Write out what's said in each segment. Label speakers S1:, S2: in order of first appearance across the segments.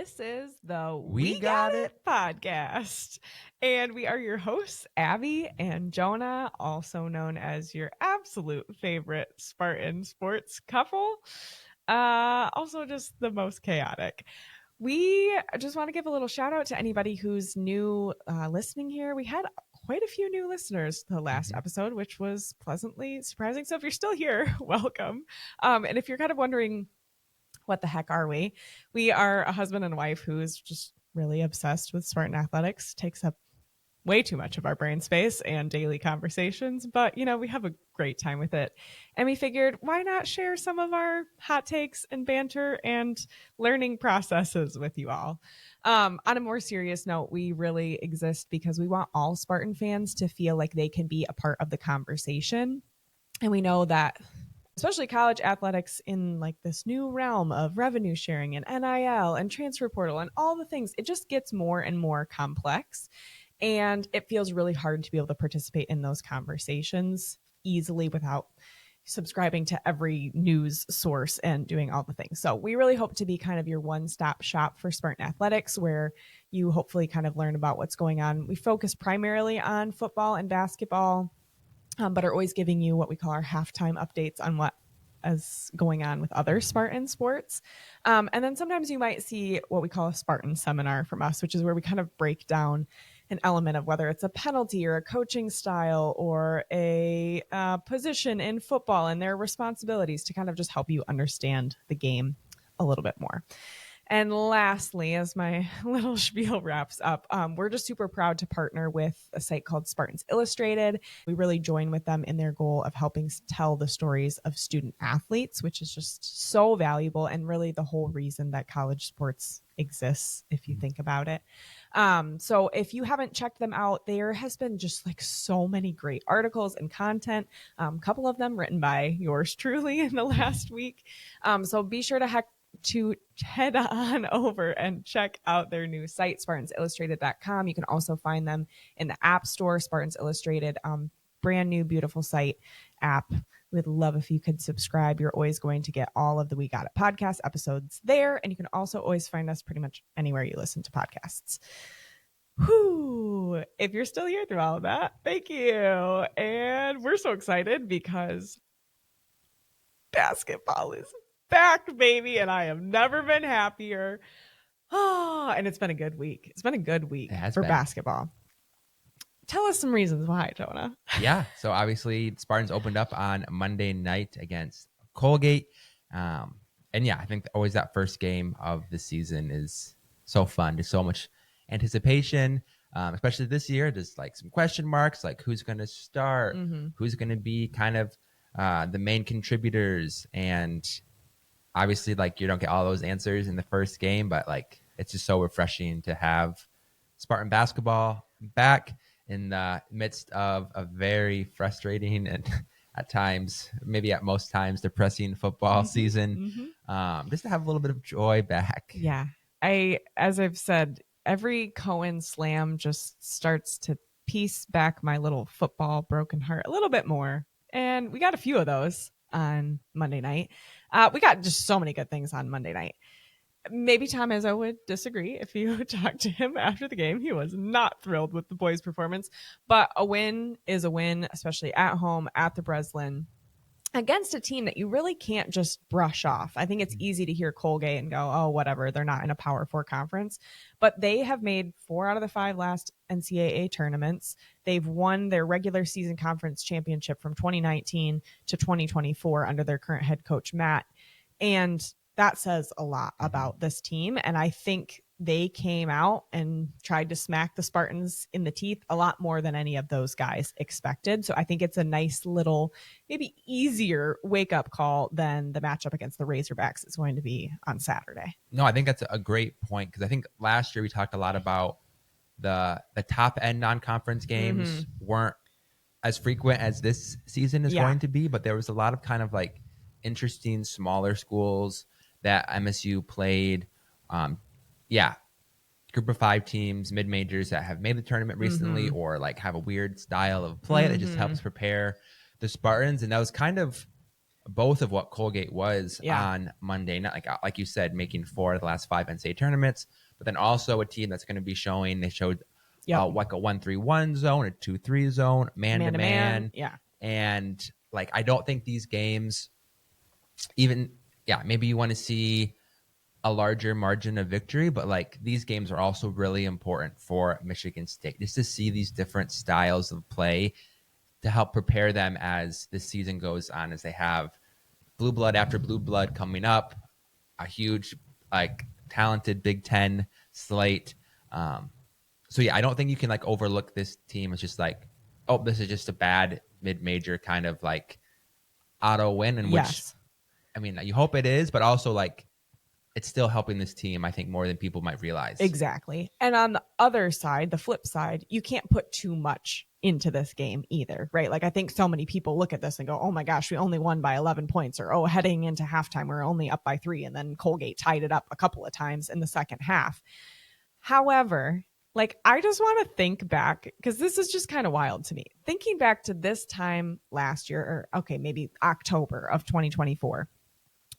S1: This is the
S2: We Got It
S1: podcast. And we are your hosts, Abby and Jonah, also known as your absolute favorite Spartan sports couple. Also, just the most chaotic. We just want to give a little shout out to anybody who's new listening here. We had quite a few new listeners the last episode, which was pleasantly surprising. So if you're still here, welcome. And if you're kind of wondering, what the heck are we? We are a husband and wife who's just really obsessed with Spartan athletics, takes up way too much of our brain space and daily conversations, but we have a great time with it. And we figured, why not share some of our hot takes and banter and learning processes with you all? On a more serious note, we really exist because we want all Spartan fans to feel like they can be a part of the conversation. And we know that especially college athletics in like this new realm of revenue sharing and NIL and transfer portal and all the things, it just gets more and more complex. And it feels really hard to be able to participate in those conversations easily without subscribing to every news source and doing all the things. So we really hope to be kind of your one-stop shop for Spartan athletics, where you hopefully kind of learn about what's going on. We focus primarily on football and basketball, but are always giving you what we call our halftime updates on what is going on with other Spartan sports. And then sometimes you might see what we call a Spartan seminar from us, which is where we kind of break down an element of whether it's a penalty or a coaching style or a position in football and their responsibilities to kind of just help you understand the game a little bit more. And lastly, as my little spiel wraps up, we're just super proud to partner with a site called Spartans Illustrated. We really join with them in their goal of helping tell the stories of student athletes, which is just so valuable and really the whole reason that college sports exists, if you think about it. So if you haven't checked them out, there has been just like so many great articles and content, a couple of them written by yours truly in the last week. So be sure to head on over and check out their new site, SpartansIllustrated.com. You can also find them in the App Store, Spartans Illustrated, brand new, beautiful site app. We'd love if you could subscribe. You're always going to get all of the We Got It podcast episodes there. And you can also always find us pretty much anywhere you listen to podcasts. Whew. If you're still here through all of that, thank you. And we're so excited because basketball is back, baby, and I have never been happier. And it's been a good week. It's been a good week for basketball. Tell us some reasons why, Jonah.
S2: Yeah, so obviously Spartans opened up on Monday night against Colgate. And yeah, I think always that first game of the season is so fun. There's so much anticipation, especially this year. There's like some question marks, like who's going to start, who's going to be kind of the main contributors, and obviously, like, you don't get all those answers in the first game, but like it's just so refreshing to have Spartan basketball back in the midst of a very frustrating and at times, maybe at most times, depressing football season. Just to have a little bit of joy back.
S1: Yeah, as I've said, every Cohen slam just starts to piece back my little football broken heart a little bit more, and we got a few of those on Monday night. We got just so many good things on Monday night. Maybe Tom Izzo would disagree if you talked to him after the game. He was not thrilled with the boys' performance, but a win is a win, especially at home at the Breslin against a team that you really can't just brush off. I think it's easy to hear Colgate and go, oh, whatever, they're not in a Power 4 conference. But they have made 4 out of the 5 last NCAA tournaments. They've won their regular season conference championship from 2019 to 2024 under their current head coach, Matt. And that says a lot about this team. And I think they came out and tried to smack the Spartans in the teeth a lot more than any of those guys expected. So I think it's a nice little, maybe easier wake-up call than the matchup against the Razorbacks is going to be on Saturday.
S2: No, I think that's a great point, because I think last year we talked a lot about the top-end non-conference games weren't as frequent as this season is going to be, but there was a lot of kind of like interesting smaller schools that MSU played. Group of 5 teams, mid-majors that have made the tournament recently or like have a weird style of play that just helps prepare the Spartans. And that was kind of both of what Colgate was
S1: Yeah.
S2: on Monday night. Like you said, making 4 of the last 5 NCAA tournaments, but then also a team that's going to be showing. They showed
S1: Yep.
S2: like a 1-3-1 zone, a 2-3 zone, man to man,
S1: Yeah.
S2: and like I don't think these games even maybe you want to see a larger margin of victory, but like these games are also really important for Michigan State just to see these different styles of play to help prepare them as the season goes on, as they have blue blood after blue blood coming up, a huge like talented Big Ten slate. So yeah, I don't think you can like overlook this team as just like, oh, this is just a bad mid-major kind of like auto win, in which
S1: Yes.
S2: I mean you hope it is, but also like it's still helping this team, I think, more than people might realize.
S1: Exactly. And on the other side, the flip side, you can't put too much into this game either, right? Like I think so many people look at this and go, oh my gosh, we only won by 11 points, or oh, heading into halftime, we're only up by 3. And then Colgate tied it up a couple of times in the second half. However, like I just want to think back, because this is just kind of wild to me. Thinking back to this time last year, or okay, maybe October of 2024,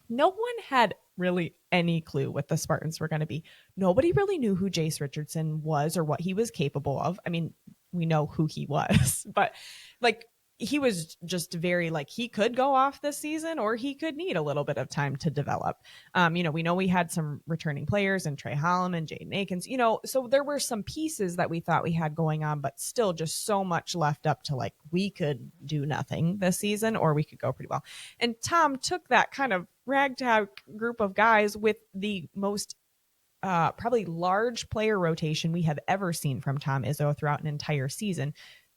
S1: no one had really any clue what the Spartans were going to be. Nobody really knew who Jace Richardson was or what he was capable of. I mean, we know who he was, but like he was just very like he could go off this season or he could need a little bit of time to develop. We know we had some returning players and Trey Holloman and Jaden Akins, so there were some pieces that we thought we had going on, but still just so much left up to like we could do nothing this season or we could go pretty well. And Tom took that kind of ragtag group of guys with the most probably large player rotation we have ever seen from Tom Izzo throughout an entire season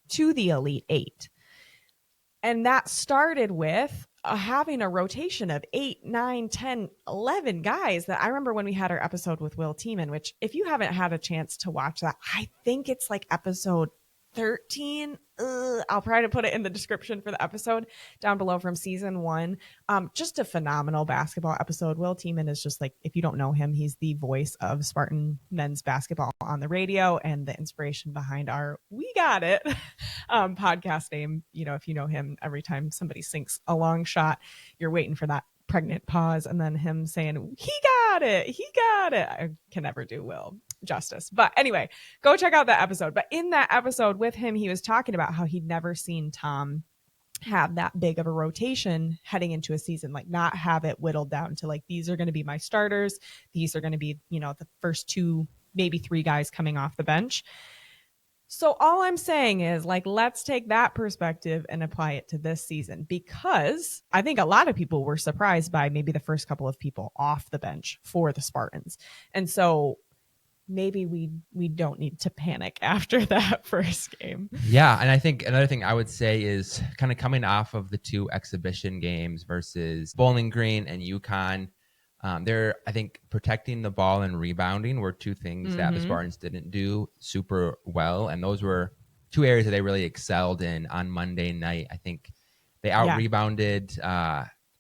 S1: to the Elite Eight. And that started with having a rotation of 8, 9, 10, 11 guys that I remember when we had our episode with Will Tieman, which if you haven't had a chance to watch that, I think it's like episode 13. I'll try to put it in the description for the episode down below from season 1. Just a phenomenal basketball episode. Will Tieman is just like, if you don't know him, he's the voice of Spartan men's basketball on the radio and the inspiration behind our We Got It podcast name. If you know him, every time somebody sinks a long shot, you're waiting for that pregnant pause and then him saying, he got it. I can never do Will justice. But anyway, go check out that episode. But in that episode with him, he was talking about how he'd never seen Tom have that big of a rotation heading into a season, like not have it whittled down to like, these are going to be my starters. These are going to be, the first 2, maybe 3 guys coming off the bench. So all I'm saying is like, let's take that perspective and apply it to this season, because I think a lot of people were surprised by maybe the first couple of people off the bench for the Spartans. And so maybe we don't need to panic after that first game.
S2: Yeah, and I think another thing I would say is kind of coming off of the 2 exhibition games versus Bowling Green and UConn. They're, I think, protecting the ball and rebounding were 2 things that the Spartans didn't do super well, and those were 2 areas that they really excelled in on Monday night. I think they out-rebounded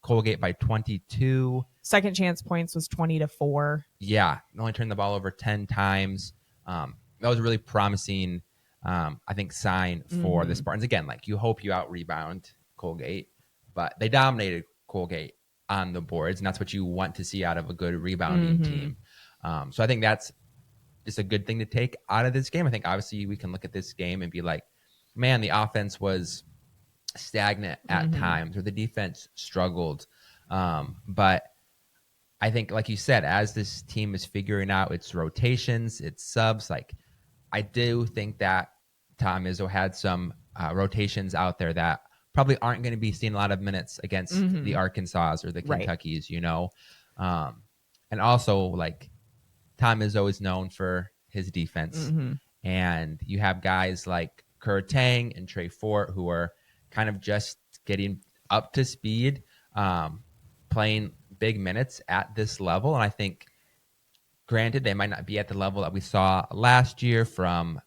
S2: Colgate by 22.
S1: Second chance points was 20-4.
S2: Yeah, only turned the ball over 10 times. That was a really promising, I think, sign for the Spartans. Again, like you hope you out-rebound Colgate, but they dominated Colgate on the boards, and that's what you want to see out of a good rebounding team. So I think that's just a good thing to take out of this game. I think obviously we can look at this game and be like, man, the offense was stagnant at times, or the defense struggled. But I think, like you said, as this team is figuring out its rotations, its subs, like I do think that Tom Izzo had some rotations out there that probably aren't going to be seeing a lot of minutes against the Arkansas or the Kentuckys, and also like Tom Izzo is known for his defense, and you have guys like Kerr Tang and Trey Fort who are kind of just getting up to speed, playing big minutes at this level. And I think, granted, they might not be at the level that we saw last year from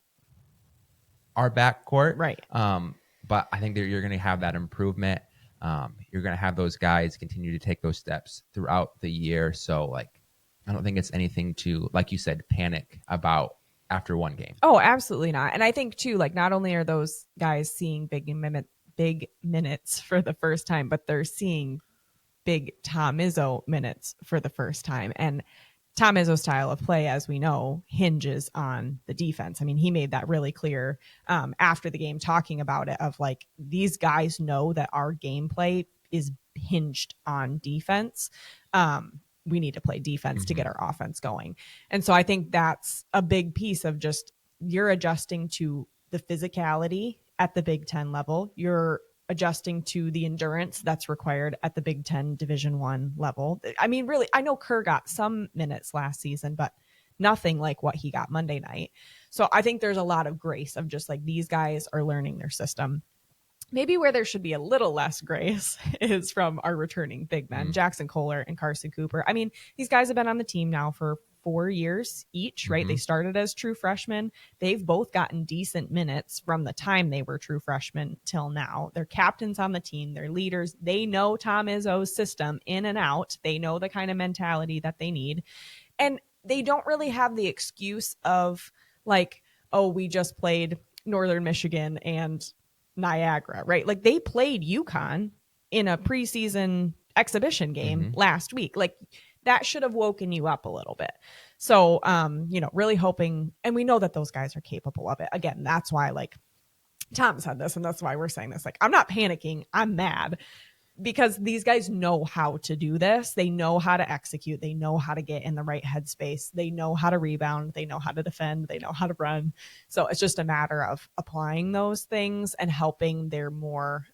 S2: our backcourt,
S1: right?
S2: But I think that you're going to have that improvement. You're going to have those guys continue to take those steps throughout the year. So, like, I don't think it's anything to, like you said, panic about after one game.
S1: Oh, absolutely not. And I think too, like, not only are those guys seeing big minutes for the first time, but they're seeing big Tom Izzo minutes for the first time. And Tom Izzo's style of play, as we know, hinges on the defense. I mean, he made that really clear after the game, talking about it, of like, these guys know that our gameplay is hinged on defense. We need to play defense to get our offense going. And so I think that's a big piece of just, you're adjusting to the physicality at the Big Ten level. You're adjusting to the endurance that's required at the Big Ten Division I level. I mean, really, I know Kerr got some minutes last season, but nothing like what he got Monday night. So I think there's a lot of grace of just like, these guys are learning their system. Maybe where there should be a little less grace is from our returning big men, Jackson Kohler and Carson Cooper. I mean, these guys have been on the team now for 4 years each, right? They started as true freshmen. They've both gotten decent minutes from the time they were true freshmen till now. They're captains on the team. They're leaders. They know Tom Izzo's system in and out. They know the kind of mentality that they need. And they don't really have the excuse of like, oh, we just played Northern Michigan and Niagara, right? Like, they played UConn in a preseason exhibition game last week. Like, that should have woken you up a little bit. So, really hoping, and we know that those guys are capable of it. Again, that's why, like, Tom said this, and that's why we're saying this. Like, I'm not panicking. I'm mad because these guys know how to do this. They know how to execute. They know how to get in the right headspace. They know how to rebound. They know how to defend. They know how to run. So it's just a matter of applying those things and helping their more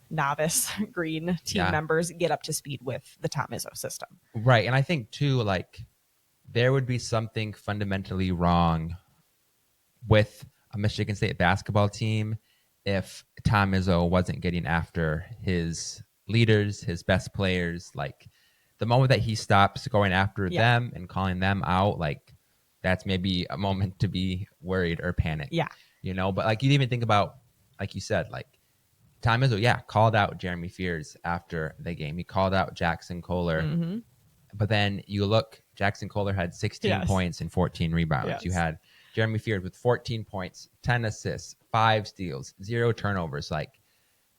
S1: novice green team members get up to speed with the Tom Izzo system.
S2: Right. And I think too, like, there would be something fundamentally wrong with a Michigan State basketball team if Tom Izzo wasn't getting after his leaders, his best players. Like, the moment that he stops going after them and calling them out, like, that's maybe a moment to be worried or panic.
S1: Yeah.
S2: But like, you even think about, like you said, like, Tom Izzo, called out Jeremy Fears after the game. He called out Jackson Kohler. But then you look, Jackson Kohler had 16 points and 14 rebounds. You had Jeremy Fears with 14 points, 10 assists, 5 steals, 0 turnovers. Like,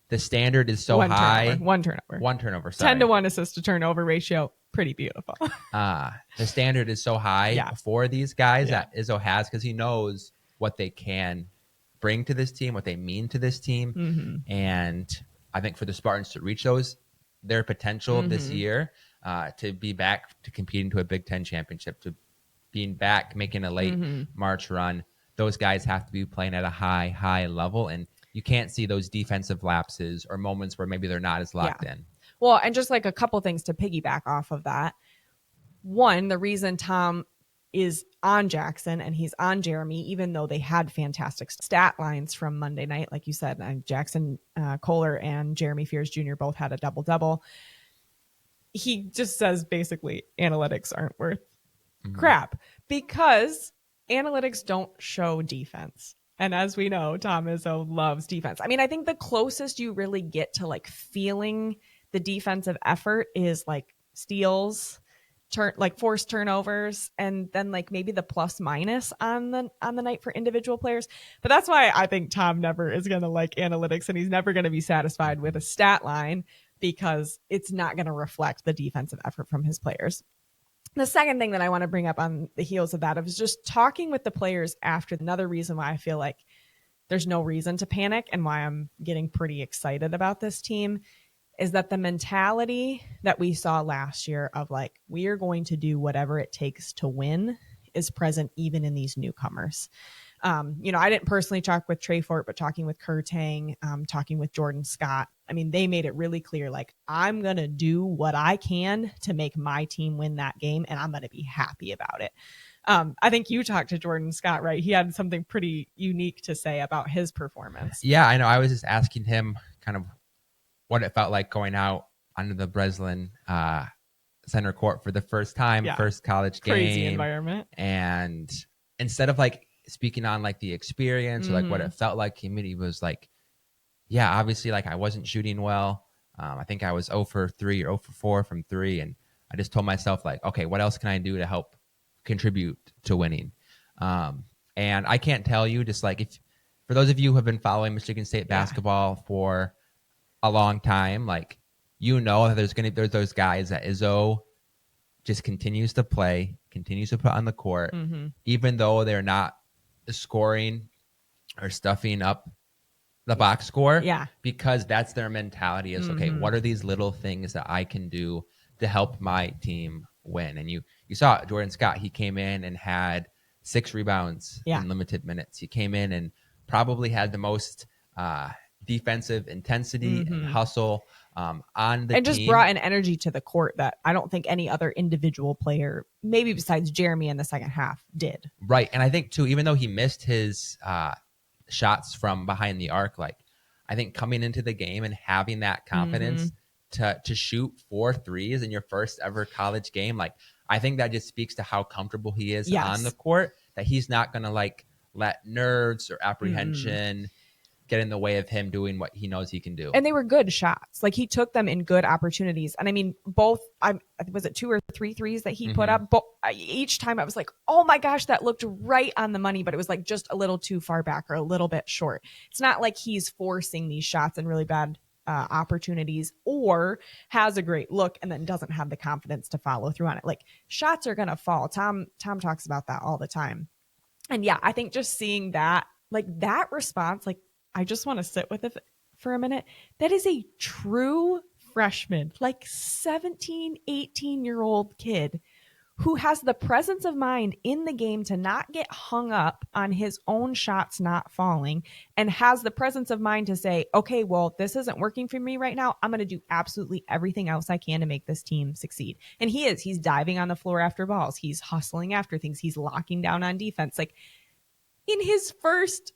S2: the standard is so high.
S1: One turnover.
S2: Sorry.
S1: 10-to-1 assist to turnover ratio. Pretty beautiful.
S2: The standard is so high for these guys that Izzo has, because he knows what they can bring to this team, what they mean to this team. And I think for the Spartans to reach their potential this year, to be back to competing to a Big Ten championship, to being back, making a late March run, those guys have to be playing at a high level. And you can't see those defensive lapses or moments where maybe they're not as locked in.
S1: Well, and just like a couple things to piggyback off of that. One, the reason Tom is on Jackson and he's on Jeremy, even though they had fantastic stat lines from Monday night, like you said, Jackson Kohler and Jeremy Fears Jr. both had a double-double. He just says basically analytics aren't worth crap because analytics don't show defense. And as we know, Tom Izzo loves defense. I mean, I think the closest you really get to like feeling the defensive effort is like steals, like forced turnovers, and then like maybe the plus minus on the night for individual players. But that's why I think Tom never is going to like analytics, and he's never going to be satisfied with a stat line because it's not going to reflect the defensive effort from his players. The second thing that I want to bring up on the heels of that is just talking with the players after. Another reason why I feel like there's no reason to panic and why I'm getting pretty excited about this team is that the mentality that we saw last year of like, we are going to do whatever it takes to win is present even in these newcomers. I didn't personally talk with Trey Fort, but talking with Kerr Tang, talking with Jordan Scott, I mean, they made it really clear, like, I'm going to do what I can to make my team win that game, and I'm going to be happy about it. I think you talked to Jordan Scott, right? He had something pretty unique to say about his performance.
S2: Yeah, I know. I was just asking him kind of what it felt like going out onto the Breslin center court for the first time, first college game.
S1: Crazy environment.
S2: And instead of like speaking on like the experience or like what it felt like, he was like, yeah, obviously like I wasn't shooting well. I think I was 0 for 3 or 0 for 4 from 3. And I just told myself like, okay, what else can I do to help contribute to winning? And I can't tell you, just like, if for those of you who have been following Michigan State basketball for a long time, like, you know that there's those guys that Izzo just continues to play, continues to put on the court, even though they're not scoring or stuffing up the box score,
S1: Yeah.
S2: because that's their mentality is, okay, what are these little things that I can do to help my team win? And you saw Jordan Scott, he came in and had 6 rebounds in limited minutes. He came in and probably had the most defensive intensity and hustle on the
S1: and
S2: team.
S1: just brought an energy to the court that I don't think any other individual player, maybe besides Jeremy in the second half, did.
S2: Right. And I think too, even though he missed his shots from behind the arc, like I think coming into the game and having that confidence to shoot 4 threes in your first ever college game, like I think that just speaks to how comfortable he is on the court, that he's not going to like let nerves or apprehension get in the way of him doing what he knows he can do.
S1: And they were good shots. Like he took them in good opportunities. And I mean, both, was it 2 or 3 threes that he put up? But each time I was like, oh my gosh, that looked right on the money, but it was like just a little too far back or a little bit short. It's not like he's forcing these shots in really bad opportunities or has a great look and then doesn't have the confidence to follow through on it. Like shots are going to fall. Tom talks about that all the time. And yeah, I think just seeing that, like that response, like I just want to sit with it for a minute. That is a true freshman, like 17, 18-year-old kid who has the presence of mind in the game to not get hung up on his own shots not falling and has the presence of mind to say, okay, well, this isn't working for me right now. I'm going to do absolutely everything else I can to make this team succeed. And he's diving on the floor after balls. He's hustling after things. He's locking down on defense. Like in his first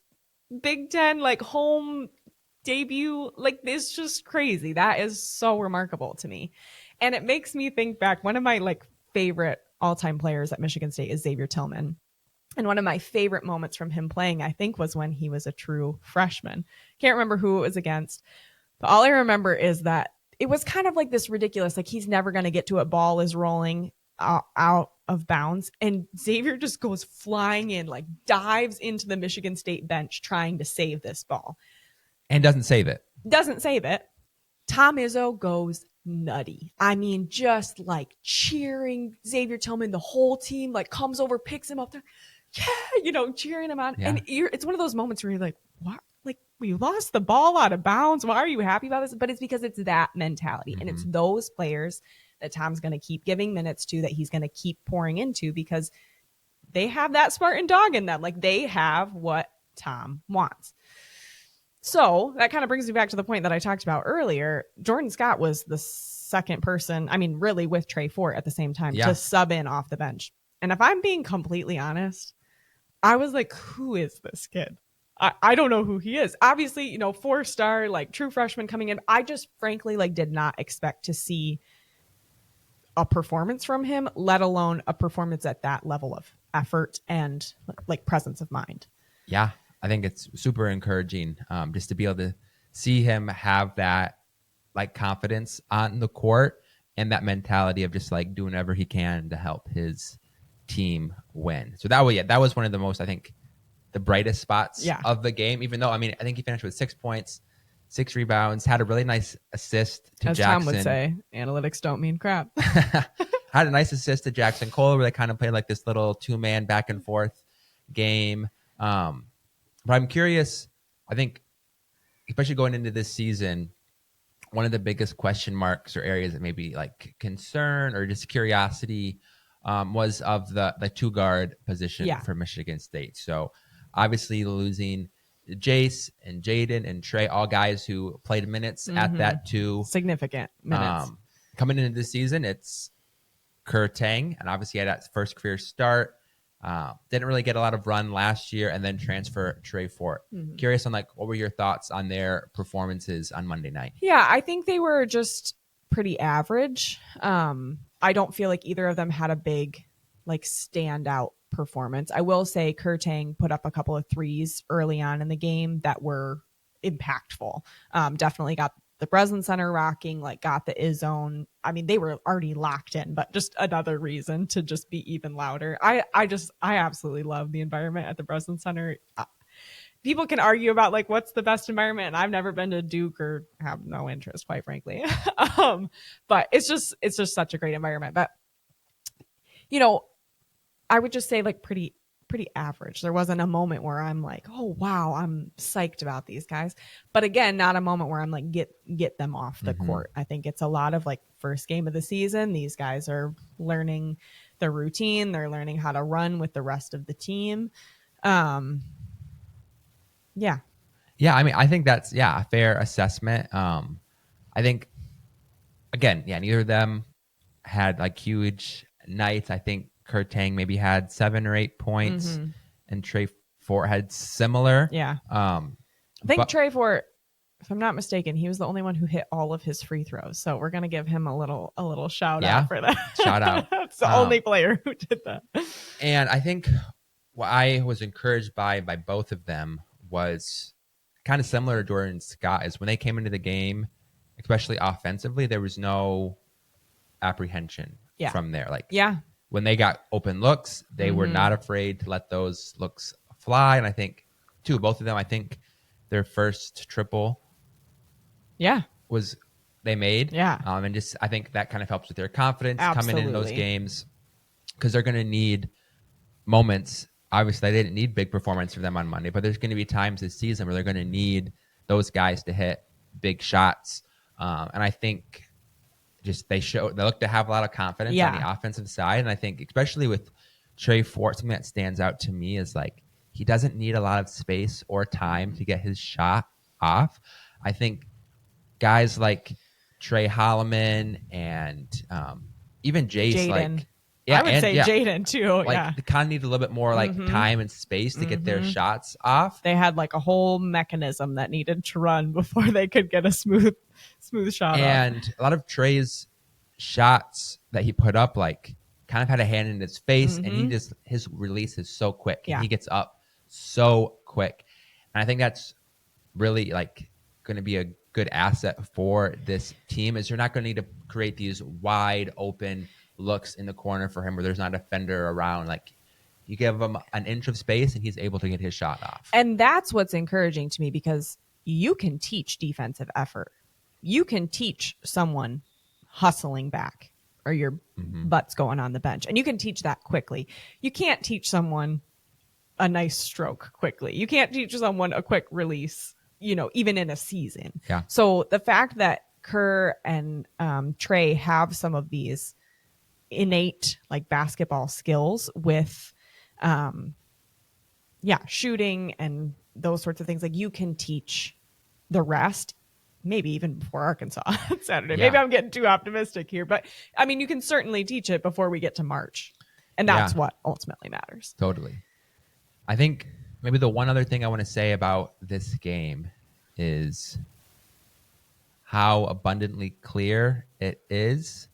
S1: Big Ten, like home debut, like it's just crazy. That is so remarkable to me. And it makes me think back, one of my like favorite all-time players at Michigan State is Xavier Tillman. And one of my favorite moments from him playing, I think, was when he was a true freshman. Can't remember who it was against, but all I remember is that it was kind of like this ridiculous, like he's never going to get to it. Ball is rolling out of bounds. And Xavier just goes flying in, like dives into the Michigan State bench trying to save this ball.
S2: And doesn't save it.
S1: Tom Izzo goes nutty. I mean, just like cheering Xavier Tillman, the whole team like comes over, picks him up there. Yeah, cheering him on. Yeah. And it's one of those moments where you're like, what? Like, we lost the ball out of bounds. Why are you happy about this? But it's because it's that mentality. And it's those players that Tom's going to keep giving minutes to, that he's going to keep pouring into, because they have that Spartan dog in them. Like they have what Tom wants. So that kind of brings me back to the point that I talked about earlier. Jordan Scott was the second person, I mean, really with Trey Fort at the same time, to sub in off the bench. And if I'm being completely honest, I was like, who is this kid? I don't know who he is. Obviously, 4-star, like true freshman coming in. I just frankly like did not expect to see a performance from him, let alone a performance at that level of effort and like presence of mind.
S2: Yeah, I think it's super encouraging just to be able to see him have that like confidence on the court and that mentality of just like doing whatever he can to help his team win. So that was one of the most, I think, the brightest spots of the game, even though, I mean, I think he finished with 6 points, 6 rebounds, had a really nice assist to
S1: As
S2: Jackson.
S1: Tom would say, analytics don't mean crap.
S2: Had a nice assist to Jackson Cole where they kind of played like this little 2-man back and forth game. But I'm curious, I think, especially going into this season, one of the biggest question marks or areas that maybe like concern or just curiosity was of the 2-guard position for Michigan State. So obviously losing Jace and Jaden and Trey, all guys who played minutes at that 2.
S1: Significant minutes.
S2: Coming into this season, it's Kerr Tang, and obviously had that first career start. Didn't really get a lot of run last year, and then transfer Trey Fort. Curious on like what were your thoughts on their performances on Monday night?
S1: Yeah, I think they were just pretty average. I don't feel like either of them had a big like standout performance. I will say Kerr Tang put up a couple of threes early on in the game that were impactful. Definitely got the Breslin Center rocking, like got the zone. I mean, they were already locked in, but just another reason to just be even louder. I absolutely love the environment at the Breslin Center. people can argue about like what's the best environment, and I've never been to Duke or have no interest, quite frankly. But it's just such a great environment. But I would just say like pretty average. There wasn't a moment where I'm like, oh wow, I'm psyched about these guys. But again, not a moment where I'm like get them off the court. I think it's a lot of like first game of the season. These guys are learning the routine. They're learning how to run with the rest of the team. Yeah.
S2: Yeah, I mean, I think that's a fair assessment. I think again, neither of them had like huge nights. I think Kurt Tang maybe had 7 or 8 points, and Trey Fort had similar.
S1: Yeah. I think Trey Fort, if I'm not mistaken, he was the only one who hit all of his free throws. So we're gonna give him a little shout out for that.
S2: Shout out.
S1: That's the only player who did that.
S2: And I think what I was encouraged by both of them was kind of similar to Jordan Scott, is when they came into the game, especially offensively, there was no apprehension from there. Like when they got open looks, they were not afraid to let those looks fly. And I think too, both of them, I think their first triple was they made. And just I think that kind of helps with their confidence coming in those games, because they're going to need moments. Obviously, they didn't need big performance for them on Monday, but there's going to be times this season where they're going to need those guys to hit big shots. And I think just they look to have a lot of confidence on the offensive side. And I think especially with Trey Fort, something that stands out to me is like he doesn't need a lot of space or time to get his shot off. I think guys like Trey Holloman and even Jace,
S1: Jaden.
S2: like
S1: I would say Jaden too.
S2: Like they kind of need a little bit more like time and space to get their shots off.
S1: They had like a whole mechanism that needed to run before they could get a smooth shot
S2: and
S1: off.
S2: A lot of Trey's shots that he put up like kind of had a hand in his face, and his release is so quick. And he gets up so quick. And I think that's really like going to be a good asset for this team, is you're not going to need to create these wide open looks in the corner for him where there's not a defender around. Like you give him an inch of space and he's able to get his shot off.
S1: And that's what's encouraging to me, because you can teach defensive effort. You can teach someone hustling back or your butt's going on the bench, and you can teach that quickly. You can't teach someone a nice stroke quickly. You can't teach someone a quick release, even in a season.
S2: Yeah.
S1: So the fact that Kerr and Trey have some of these innate like basketball skills with shooting and those sorts of things, like you can teach the rest maybe even before Arkansas on Saturday. Maybe I'm getting too optimistic here, but I mean you can certainly teach it before we get to March, and that's what ultimately matters.
S2: Totally. I think maybe the one other thing I want to say about this game is how abundantly clear it is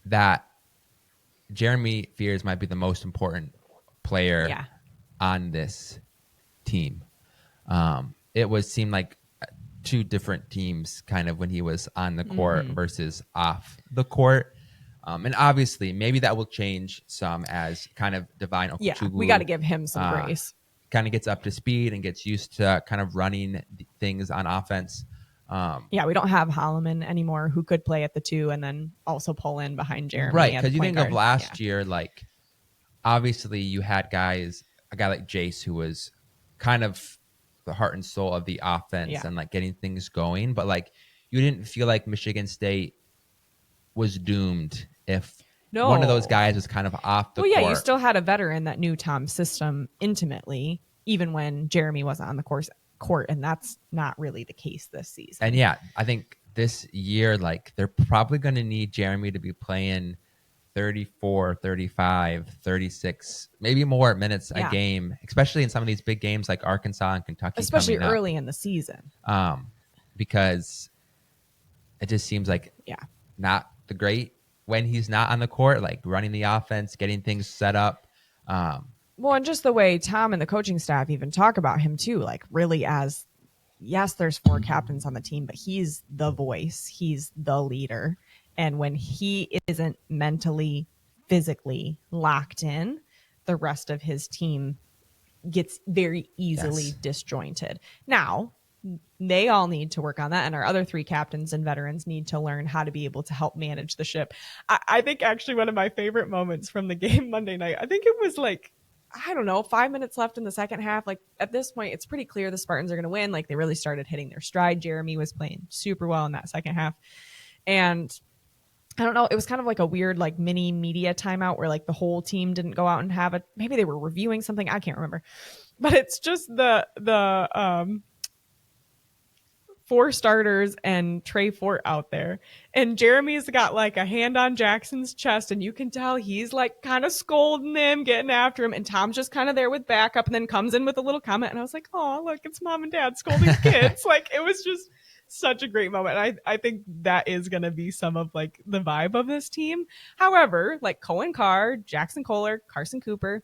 S2: that Jeremy Fears might be the most important player on this team. It seemed like two different teams kind of when he was on the court versus off the court. And obviously maybe that will change some as kind of Divine Okechukwu,
S1: we got to give him some grace.
S2: Kind of gets up to speed and gets used to kind of running things on offense.
S1: We don't have Holloman anymore, who could play at the 2 and then also pull in behind Jeremy.
S2: Right, because you think of last year, like obviously you had a guy like Jace who was kind of the heart and soul of the offense and like getting things going, but like you didn't feel like Michigan State was doomed if one of those guys was kind of off the court.
S1: You still had a veteran that knew Tom's system intimately, even when Jeremy wasn't on the court, and that's not really the case this season.
S2: And I think this year, like they're probably going to need Jeremy to be playing 34, 35, 36, maybe more minutes a game, especially in some of these big games like Arkansas and Kentucky.
S1: Especially early in the season.
S2: Because it just seems like not the great when he's not on the court, like running the offense, getting things set up.
S1: Well, and just the way Tom and the coaching staff even talk about him too, like really as, yes, there's 4 captains on the team, but he's the voice, he's the leader. And when he isn't mentally, physically locked in, the rest of his team gets very easily disjointed. Now, they all need to work on that, and our other 3 captains and veterans need to learn how to be able to help manage the ship. I think actually one of my favorite moments from the game Monday night, I think it was like, I don't know, 5 minutes left in the second half. Like at this point, it's pretty clear the Spartans are going to win. Like they really started hitting their stride. Jeremy was playing super well in that second half. And I don't know, it was kind of like a weird like mini media timeout where like the whole team didn't go out and have it. Maybe they were reviewing something. I can't remember. But it's just the 4 starters and Trey Fort out there. And Jeremy's got like a hand on Jackson's chest, and you can tell he's like kind of scolding him, getting after him. And Tom's just kind of there with backup and then comes in with a little comment. And I was like, oh, look, it's mom and dad scolding kids. Like it was just such a great moment. I think that is going to be some of like the vibe of this team. However, like Cohen Carr, Jackson Kohler, Carson Cooper,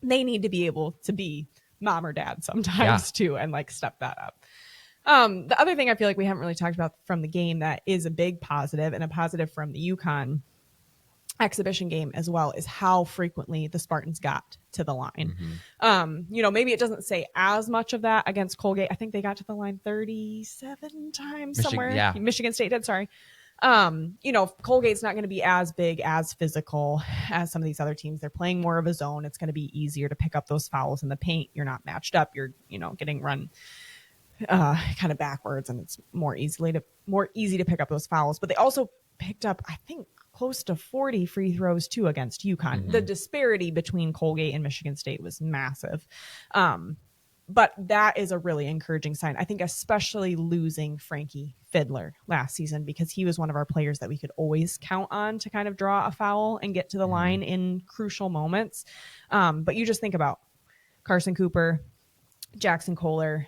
S1: they need to be able to be mom or dad sometimes too, and like step that up. The other thing I feel like we haven't really talked about from the game that is a big positive, and a positive from the UConn exhibition game as well, is how frequently the Spartans got to the line. Maybe it doesn't say as much of that against Colgate. I think they got to the line 37 times somewhere. Yeah. Michigan State did, sorry. Colgate's not going to be as big, as physical as some of these other teams. They're playing more of a zone. It's going to be easier to pick up those fouls in the paint. You're not matched up. You're, getting run kind of backwards, and it's more easy to pick up those fouls. But they also picked up, I think, close to 40 free throws too against UConn. The disparity between Colgate and Michigan State was massive. But that is a really encouraging sign. I think especially losing Frankie Fiddler last season, because he was one of our players that we could always count on to kind of draw a foul and get to the line in crucial moments. But you just think about Carson Cooper, Jackson Kohler,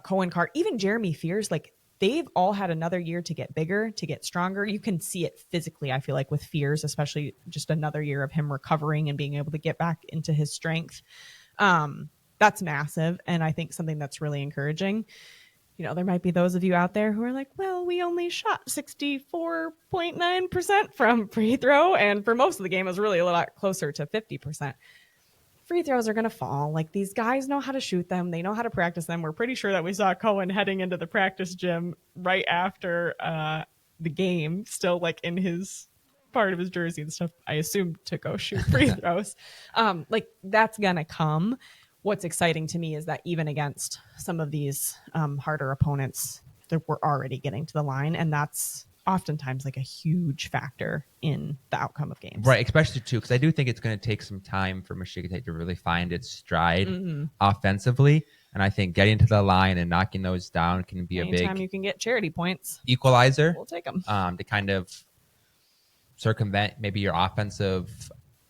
S1: Cohen Carr, even Jeremy Fears, like they've all had another year to get bigger, to get stronger. You can see it physically, I feel like, with Fears, especially just another year of him recovering and being able to get back into his strength. That's massive. And I think something that's really encouraging. There might be those of you out there who are like, well, we only shot 64.9% from free throw. And for most of the game, it was really a lot closer to 50%. Free throws are going to fall. Like these guys know how to shoot them. They know how to practice them. We're pretty sure that we saw Cohen heading into the practice gym right after the game, still like in his part of his jersey and stuff, I assume, to go shoot free throws. Like that's going to come. What's exciting to me is that even against some of these harder opponents, we're already getting to the line, and that's oftentimes like a huge factor in the outcome of games.
S2: Right, especially too, because I do think it's going to take some time for Michigan State to really find its stride offensively. And I think getting to the line and knocking those down can be
S1: Anytime
S2: a big
S1: you can get charity points
S2: equalizer.
S1: We'll take them.
S2: To kind of circumvent maybe your offensive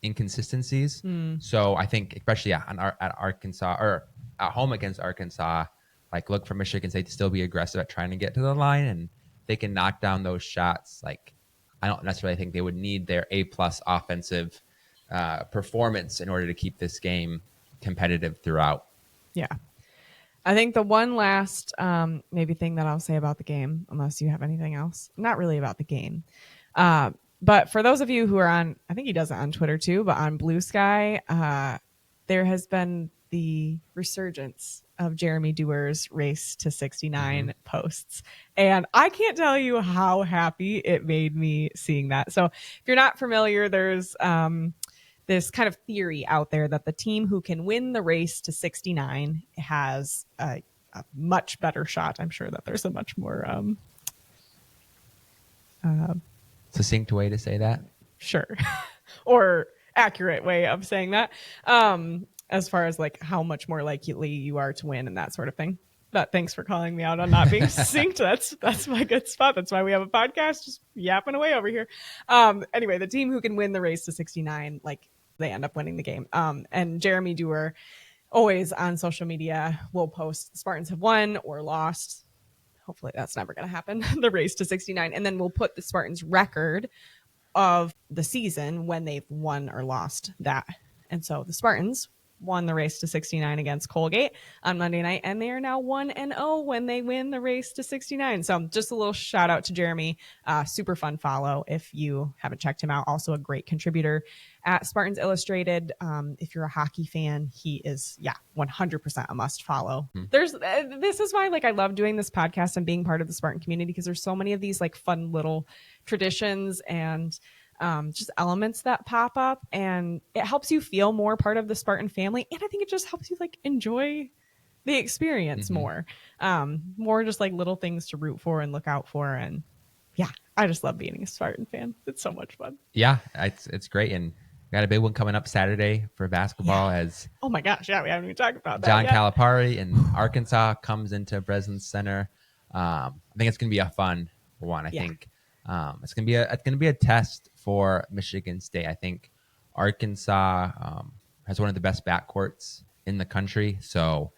S2: inconsistencies. So I think especially at Arkansas, or at home against Arkansas, like look for Michigan State to still be aggressive at trying to get to the line, and they can knock down those shots. Like I don't necessarily think they would need their A+ offensive performance in order to keep this game competitive throughout.
S1: Yeah. I think the one last maybe thing that I'll say about the game, unless you have anything else, not really about the game, but for those of you who are on, I think he does it on Twitter too, but on Blue Sky, there has been the resurgence of Jeremy Dewar's race to 69 posts. And I can't tell you how happy it made me seeing that. So if you're not familiar, there's this kind of theory out there that the team who can win the race to 69 has a much better shot. I'm sure that there's a much more
S2: succinct way to say that.
S1: Sure. Or accurate way of saying that. As far as like how much more likely you are to win and that sort of thing. But thanks for calling me out on not being succinct. That's my good spot. That's why we have a podcast, just yapping away over here. Anyway, the team who can win the race to 69, like they end up winning the game. And Jeremy Dewar always on social media will post Spartans have won or lost. Hopefully that's never going to happen. The race to 69. And then we'll put the Spartans record of the season when they've won or lost that. And so the Spartans won the race to 69 against Colgate on Monday night, and they are now 1-0 when they win the race to 69. So just a little shout out to Jeremy. Super fun follow if you haven't checked him out. Also a great contributor at Spartans Illustrated. If you're a hockey fan, he is 100% a must follow. This is why I love doing this podcast and being part of the Spartan community, because there's so many of these fun little traditions and just elements that pop up, and it helps you feel more part of the Spartan family. And I think it just helps you enjoy the experience more just little things to root for and look out for. And I just love being a Spartan fan. It's so much fun.
S2: Yeah, it's great. And got a big one coming up Saturday for basketball as
S1: oh my gosh, we haven't even talked about that
S2: John
S1: yet.
S2: Calipari in Arkansas comes into Breslin Center. I think it's gonna be a fun one. I think it's gonna be a test for Michigan State. I think Arkansas has one of the best backcourts in the country, so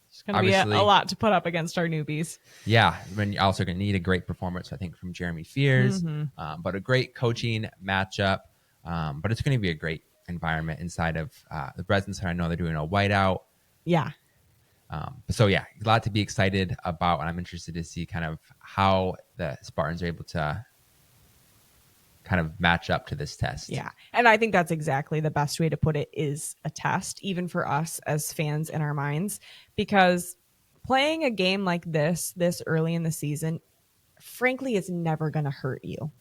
S1: it's going to be a lot to put up against our newbies.
S2: Yeah, and you're also going to need a great performance, I think, from Jeremy Fears, but a great coaching matchup. But it's going to be a great environment inside of the Breslin Center. I know they're doing a whiteout.
S1: Yeah.
S2: So a lot to be excited about, and I'm interested to see kind of how the Spartans are able to kind of match up to this test.
S1: Yeah. And I think that's exactly the best way to put it, is a test, even for us as fans in our minds, because playing a game like this early in the season, frankly, is never going to hurt you.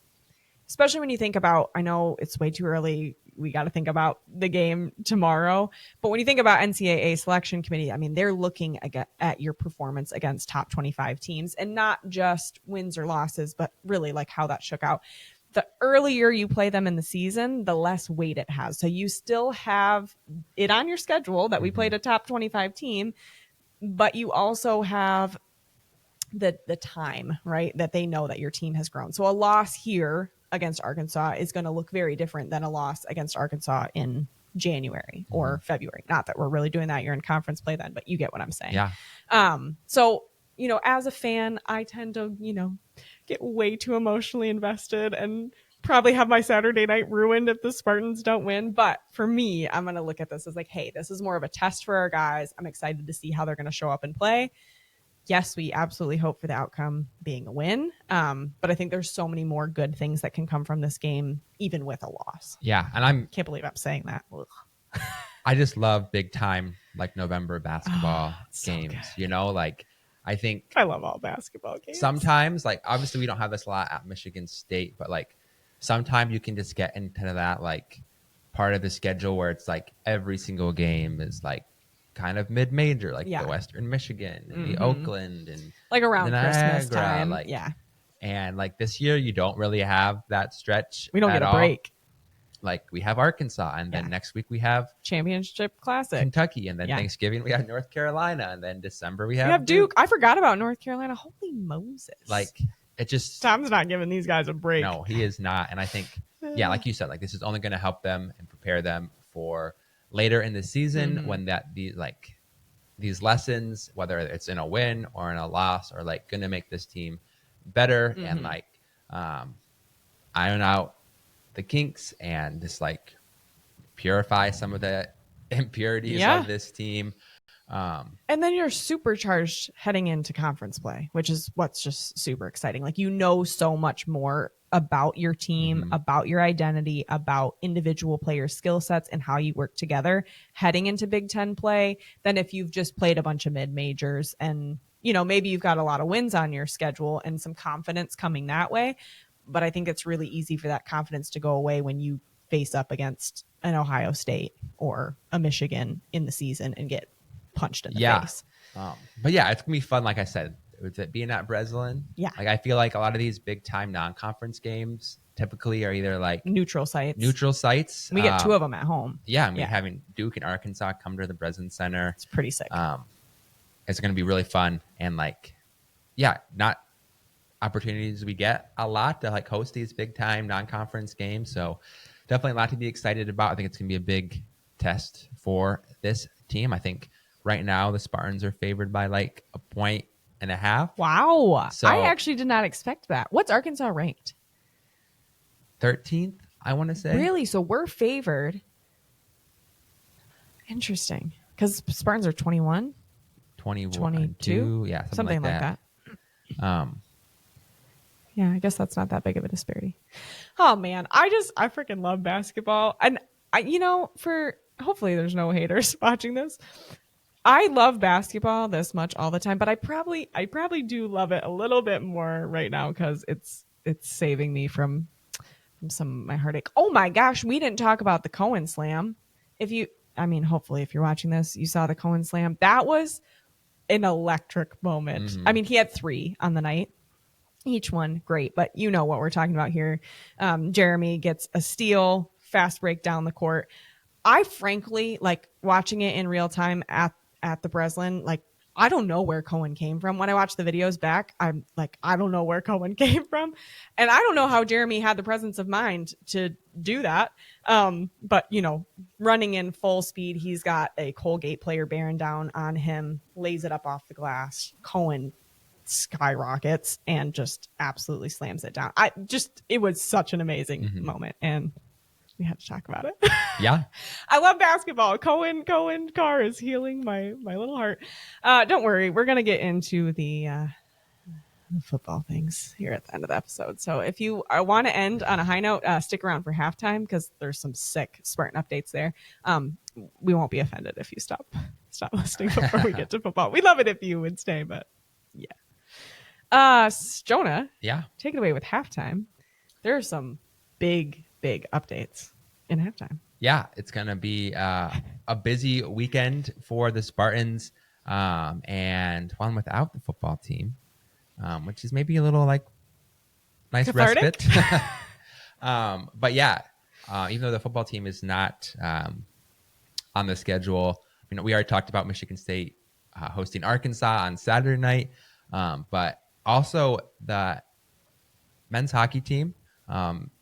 S1: Especially when you think about, I know it's way too early, we got to think about the game tomorrow, but when you think about NCAA selection committee, I mean, they're looking at your performance against top 25 teams, and not just wins or losses, but really how that shook out. The earlier you play them in the season, the less weight it has. So you still have it on your schedule that we played a top 25 team, but you also have the time, right, that they know that your team has grown. So a loss here against Arkansas is going to look very different than a loss against Arkansas in January or February. Not that we're really doing that. You're in conference play then, but you get what I'm saying.
S2: Yeah.
S1: So, as a fan, I tend to, get way too emotionally invested and probably have my Saturday night ruined if the Spartans don't win. But for me, I'm going to look at this as hey, this is more of a test for our guys. I'm excited to see how they're going to show up and play. Yes, we absolutely hope for the outcome being a win. But I think there's so many more good things that can come from this game, even with a loss.
S2: Yeah. And
S1: can't believe I'm saying that.
S2: I just love big time, November basketball games,
S1: so
S2: I think
S1: I love all basketball games.
S2: Sometimes, obviously we don't have this a lot at Michigan State, but sometimes you can just get into that part of the schedule where it's every single game is kind of mid-major, the Western Michigan and the Oakland and
S1: around
S2: the
S1: Christmas
S2: Niagara,
S1: time.
S2: And this year you don't really have that stretch.
S1: We don't get a break.
S2: We have Arkansas, and then next week we have
S1: Championship Classic,
S2: Kentucky, and then Thanksgiving we have North Carolina, and then December we have
S1: Duke. I forgot about North Carolina. Holy Moses!
S2: It just
S1: Tom's not giving these guys a break.
S2: No, he is not, and I think like you said, this is only going to help them and prepare them for later in the season when these lessons, whether it's in a win or in a loss, are going to make this team better and iron out the kinks and just purify some of the impurities of this team.
S1: And then you're supercharged heading into conference play, which is what's just super exciting. So much more about your team, about your identity, about individual player skill sets and how you work together heading into Big Ten play than if you've just played a bunch of mid-majors and, maybe you've got a lot of wins on your schedule and some confidence coming that way. But I think it's really easy for that confidence to go away when you face up against an Ohio State or a Michigan in the season and get punched in the face.
S2: But it's gonna be fun. Like I said, with it being at Breslin, I feel a lot of these big time non-conference games typically are either
S1: neutral sites.
S2: We
S1: get two of them at home.
S2: Having Duke and Arkansas come to the Breslin Center,
S1: it's pretty sick.
S2: It's gonna be really fun and not opportunities we get a lot to host these big time non-conference games. So definitely a lot to be excited about. I think it's gonna be a big test for this team. I think right now the Spartans are favored by 1.5.
S1: Wow.
S2: So,
S1: I actually did not expect that. What's Arkansas ranked?
S2: 13th, I want to say.
S1: Really? So we're favored. Interesting. Because Spartans are 21,
S2: 21,
S1: 22?
S2: yeah,
S1: Something like that. Yeah, I guess that's not that big of a disparity. Oh man, I freaking love basketball. And for hopefully there's no haters watching this. I love basketball this much all the time, but I probably do love it a little bit more right now because it's saving me from some of my heartache. Oh my gosh, we didn't talk about the Cohen Slam. Hopefully if you're watching this, you saw the Cohen Slam. That was an electric moment.
S2: Mm-hmm.
S1: I mean, he had 3 on the night. Each one great, but you know what we're talking about here. Jeremy gets a steal, fast break down the court. I frankly like watching it in real time at the Breslin. Like, I don't know where Cohen came from. When I watch the videos back, I'm like, I don't know where Cohen came from. And I don't know how Jeremy had the presence of mind to do that. But, running in full speed, he's got a Colgate player bearing down on him, lays it up off the glass. Cohen skyrockets and just absolutely slams it down. It was such an amazing moment, and we had to talk about it.
S2: Yeah.
S1: I love basketball. Cohen Carr is healing my little heart. Don't worry, we're gonna get into the football things here at the end of the episode. So if you want to end on a high note, stick around for halftime because there's some sick Spartan updates there. We won't be offended if you stop listening before we get to football. We'd love it if you would stay, but yeah. Jonah,
S2: Yeah.
S1: take it away with halftime. There are some big updates in halftime.
S2: Yeah, it's going to be a busy weekend for the Spartans and one without the football team, which is maybe a little like nice
S1: cathartic
S2: respite. But yeah, even though the football team is not on the schedule, we already talked about Michigan State hosting Arkansas on Saturday night, but also the men's hockey team,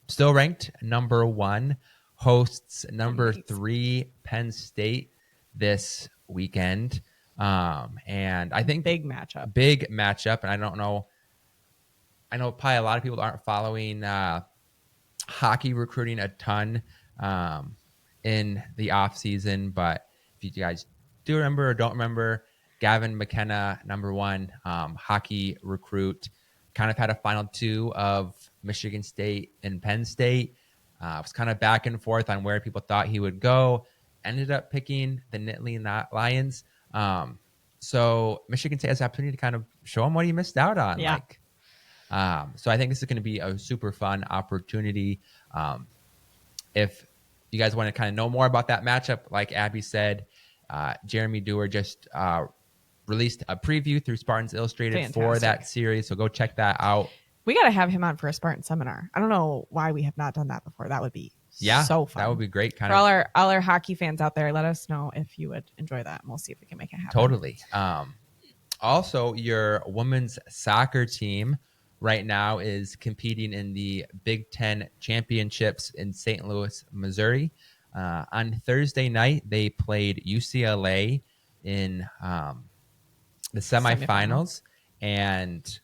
S2: still ranked number 1, hosts number 3 Penn State this weekend. And I think
S1: big matchup.
S2: And I don't know. I know probably a lot of people aren't following hockey recruiting a ton in the off season, but if you guys do remember or don't remember, Gavin McKenna, number 1 hockey recruit, kind of had a final 2 of Michigan State and Penn State. Was kind of back and forth on where people thought he would go. Ended up picking the Nittany Lions. So Michigan State has the opportunity to kind of show him what he missed out on.
S1: Yeah.
S2: So I think this is going to be a super fun opportunity. If you guys want to kind of know more about that matchup, like Abby said, Jeremy Dewar just released a preview through Spartans Illustrated
S1: Fantastic.
S2: for that series. So go check that out.
S1: We got to have him on for a Spartan seminar. I don't know why we have not done that before. That would be so fun.
S2: That would be great.
S1: For all our hockey fans out there, let us know if you would enjoy that, and we'll see if we can make it happen.
S2: Totally. Also, your women's soccer team right now is competing in the Big Ten championships in St. Louis, Missouri. On Thursday night, they played UCLA in the semifinals, and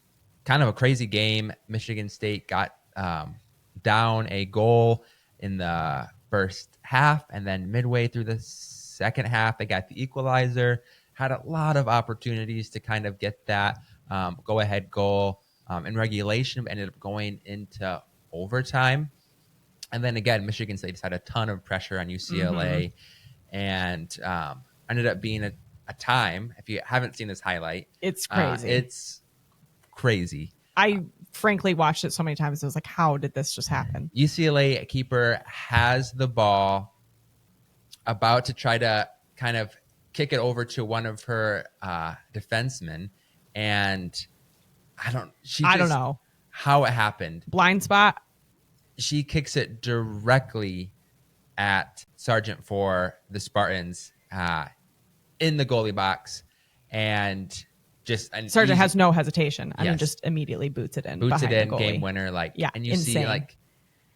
S2: kind of a crazy game. Michigan State got down a goal in the first half, and then midway through the second half, they got the equalizer. Had a lot of opportunities to kind of get that go-ahead goal in regulation, but ended up going into overtime. And then again, Michigan State just had a ton of pressure on UCLA, and ended up being a time. If you haven't seen this highlight,
S1: it's crazy.
S2: It's crazy.
S1: I frankly watched it so many times. I was like, how did this just happen?
S2: UCLA keeper has the ball, about to try to kind of kick it over to one of her defensemen, and I don't know how it happened.
S1: Blind spot.
S2: She kicks it directly at Sargent for the Spartans in the goalie box, and
S1: Sargent has no hesitation. I mean, just immediately boots it in.
S2: Game winner. And you
S1: insane.
S2: see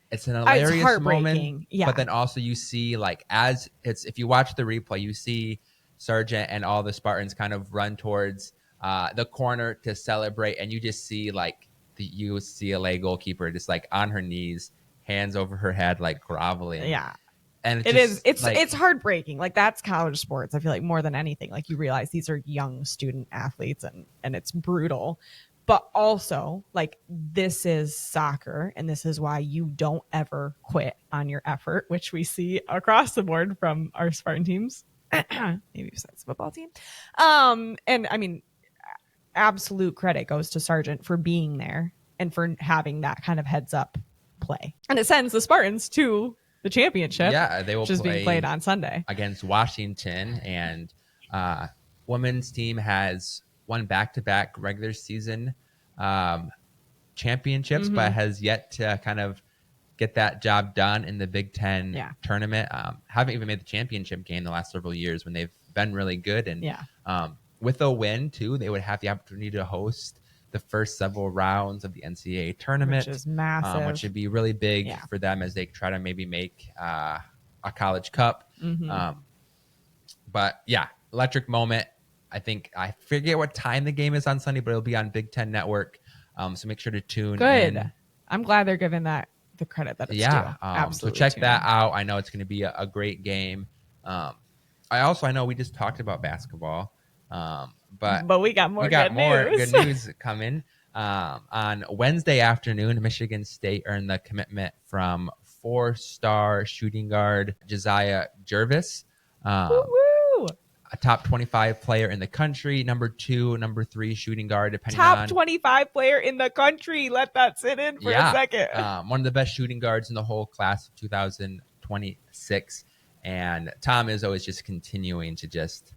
S2: it's an hilarious moment.
S1: Yeah.
S2: But then also you see if you watch the replay, you see Sargent and all the Spartans kind of run towards the corner to celebrate, and you just see the UCLA goalkeeper just on her knees, hands over her head, groveling.
S1: Yeah.
S2: And
S1: it is. It's
S2: like,
S1: it's heartbreaking. Like, that's college sports. I feel like more than anything, like, you realize these are young student athletes, and it's brutal. But also, like, this is soccer, and this is why you don't ever quit on your effort, which we see across the board from our Spartan teams, maybe besides the football team. And I mean, absolute credit goes to Sargent for being there and for having that kind of heads up play. And it sends the Spartans to the championship.
S2: yeah, they will
S1: which is being played on Sunday
S2: against Washington. And women's team has won back-to-back regular season championships, but has yet to kind of get that job done in the Big Ten tournament. Haven't even made the championship game the last several years when they've been really good. And with a win, too, they would have the opportunity to host the first several rounds of the NCAA tournament,
S1: which is massive,
S2: which would be really big for them as they try to maybe make a college cup. But yeah, electric moment. I forget what time the game is on Sunday, but it'll be on Big Ten Network. So make sure to tune in.
S1: I'm glad they're giving that the credit that it's due. Absolutely.
S2: So check that out. I know it's going to be a great game. I know we just talked about basketball. But we got more good news coming. On Wednesday afternoon, Michigan State earned the commitment from 4-star shooting guard Josiah Jervis, a top 25 player in the country, number 2, number 3 shooting guard, depending on...
S1: Top 25 player in the country. Let that sit in for a second.
S2: One of the best shooting guards in the whole class of 2026. And Tom Izzo is just continuing to just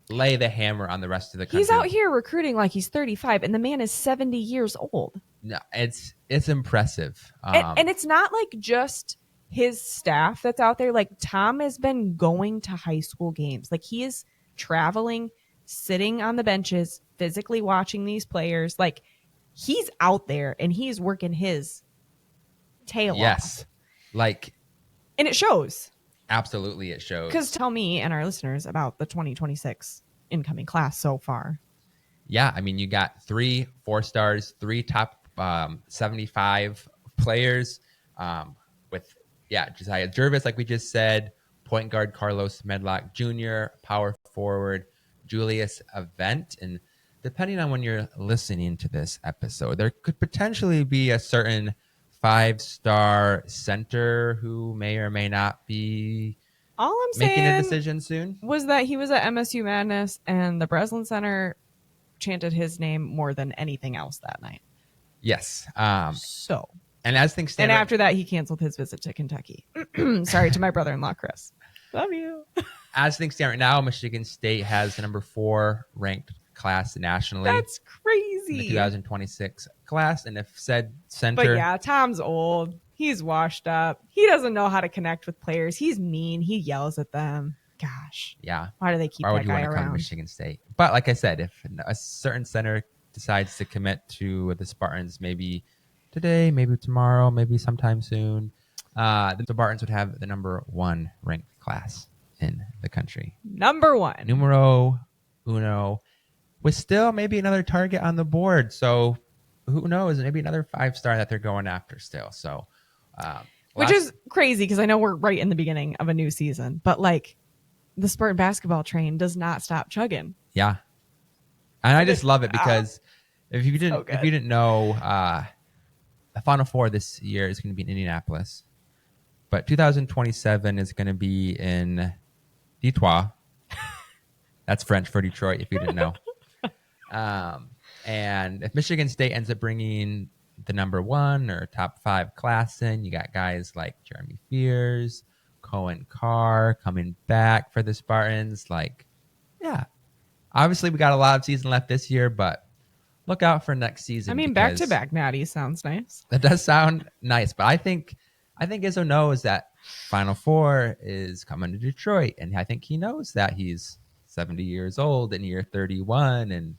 S2: lay the hammer on the rest of the country.
S1: He's out here recruiting like he's 35, and the man is 70 years old.
S2: No, it's impressive.
S1: And it's not like just his staff that's out there. Like, Tom has been going to high school games. Like, he is traveling, sitting on the benches, physically watching these players. Like, he's out there, and he's working his tail off.
S2: Like,
S1: and it shows.
S2: Absolutely, it shows.
S1: Because tell me and our listeners about the 2026 incoming class so far.
S2: Yeah, I mean, you got 3 4-stars, 3 top 75 players with Josiah Jervis, like we just said, point guard Carlos Medlock Jr., power forward Julius Avent. And depending on when you're listening to this episode, there could potentially be a certain 5-star center who may or may not be making a decision soon.
S1: Was that he was at MSU Madness, and the Breslin Center chanted his name more than anything else that night.
S2: Yes. And as things stand,
S1: and after that, he canceled his visit to Kentucky. Sorry to my brother-in-law, Chris. Love you.
S2: As things stand right now, Michigan State has the number 4 ranked class nationally.
S1: That's crazy.
S2: In the 2026 class. And if said center...
S1: But yeah, Tom's old. He's washed up. He doesn't know how to connect with players. He's mean. He yells at them. Gosh.
S2: Yeah.
S1: Why do they keep that guy around? Why would you want to come to
S2: Michigan State? But like I said, if a certain center decides to commit to the Spartans, maybe today, maybe tomorrow, maybe sometime soon, the Spartans would have the number 1 ranked class in the country.
S1: Number 1.
S2: Numero uno. With still maybe another target on the board. So who knows? Maybe another 5-star that they're going after still. So,
S1: which is crazy because I know we're right in the beginning of a new season, but like, the Spartan basketball train does not stop chugging.
S2: Yeah. And I just love it because if you didn't know, the Final Four this year is going to be in Indianapolis, but 2027 is going to be in Detroit. That's French for Detroit, if you didn't know. And if Michigan State ends up bringing the number 1 or top 5 class in, you got guys like Jeremy Fears, Cohen Carr coming back for the Spartans. Like, yeah, obviously we got a lot of season left this year, but look out for next season.
S1: I mean, back-to-back natty sounds nice.
S2: That does sound nice, but I think Izzo knows that Final Four is coming to Detroit, and I think he knows that he's 70 years old in year 31, and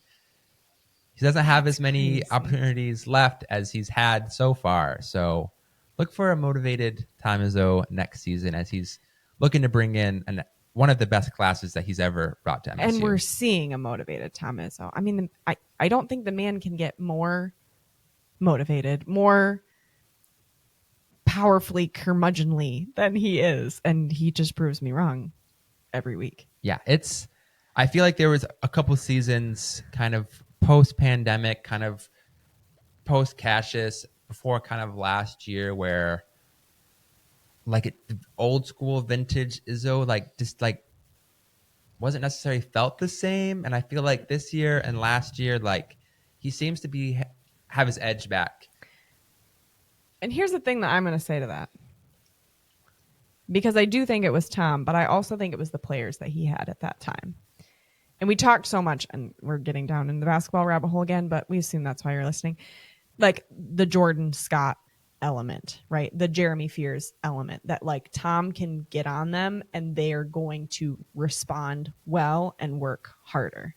S2: he doesn't have as many opportunities left as he's had so far. So look for a motivated Tom Izzo next season as he's looking to bring in one of the best classes that he's ever brought to MSU.
S1: And we're seeing a motivated Tom Izzo. I mean, I don't think the man can get more motivated, more powerfully curmudgeonly than he is. And he just proves me wrong every week.
S2: Yeah, I feel like there was a couple seasons kind of post-pandemic, kind of post-Cassius, before kind of last year where like the old school vintage Izzo like just like wasn't necessarily felt the same. And I feel like this year and last year, like he seems to have his edge back.
S1: And here's the thing that I'm going to say to that. Because I do think it was Tom, but I also think it was the players that he had at that time. And we talked so much, and we're getting down in the basketball rabbit hole again, but we assume that's why you're listening. Like the Jordan Scott element, right? The Jeremy Fears element, that like Tom can get on them and they are going to respond well and work harder.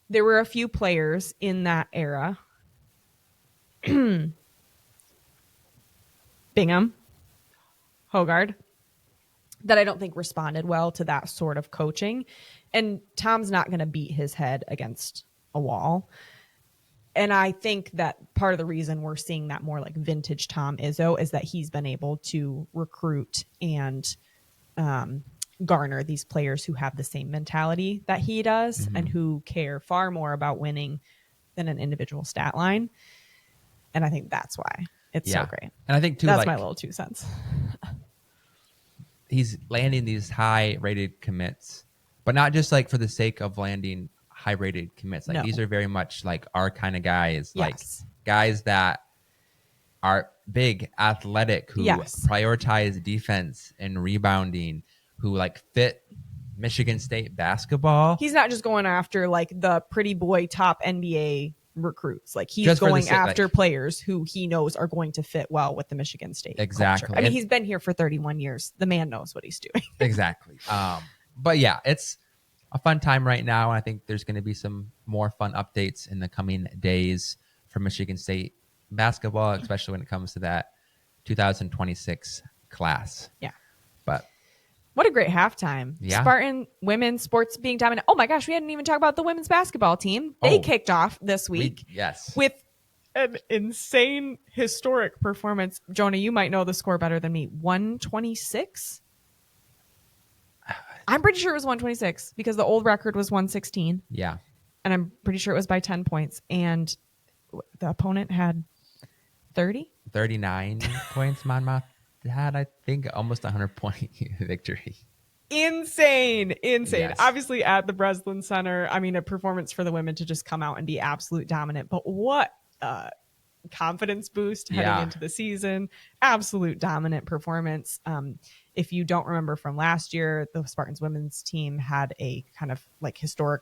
S1: There were a few players in that era. Bingham, Hogard, that I don't think responded well to that sort of coaching. And Tom's not going to beat his head against a wall. And I think that part of the reason we're seeing that more like vintage Tom Izzo is that he's been able to recruit and garner these players who have the same mentality that he does and who care far more about winning than an individual stat line. And I think that's why it's so great.
S2: And I think too,
S1: that's
S2: like,
S1: my little 2 cents.
S2: He's landing these high rated commits, but not just like for the sake of landing high rated commits. Like these are very much like our kind of guys, like guys that are big, athletic, who prioritize defense and rebounding, who like fit Michigan State basketball.
S1: He's not just going after like the pretty boy top NBA recruits. Like he's going after players who he knows are going to fit well with the Michigan State culture. I mean, he's been here for 31 years. The man knows what he's doing.
S2: Exactly. But yeah, it's a fun time right now. And I think there's going to be some more fun updates in the coming days for Michigan State basketball, especially when it comes to that 2026 class.
S1: Yeah.
S2: But
S1: what a great halftime.
S2: Yeah.
S1: Spartan women's sports being dominant. Oh my gosh, we hadn't even talked about the women's basketball team. They kicked off this week with an insane historic performance. Jonah, you might know the score better than me. 126? I'm pretty sure it was 126 because the old record was 116.
S2: Yeah.
S1: And I'm pretty sure it was by 10 points. And the opponent had
S2: 39 points. Monmouth had, I think, almost 100-point victory.
S1: Insane.
S2: Yes.
S1: Obviously at the Breslin Center. I mean, a performance for the women to just come out and be absolute dominant. But what confidence boost heading into the season. Absolute dominant performance. If you don't remember from last year, the Spartans women's team had a kind of like historic,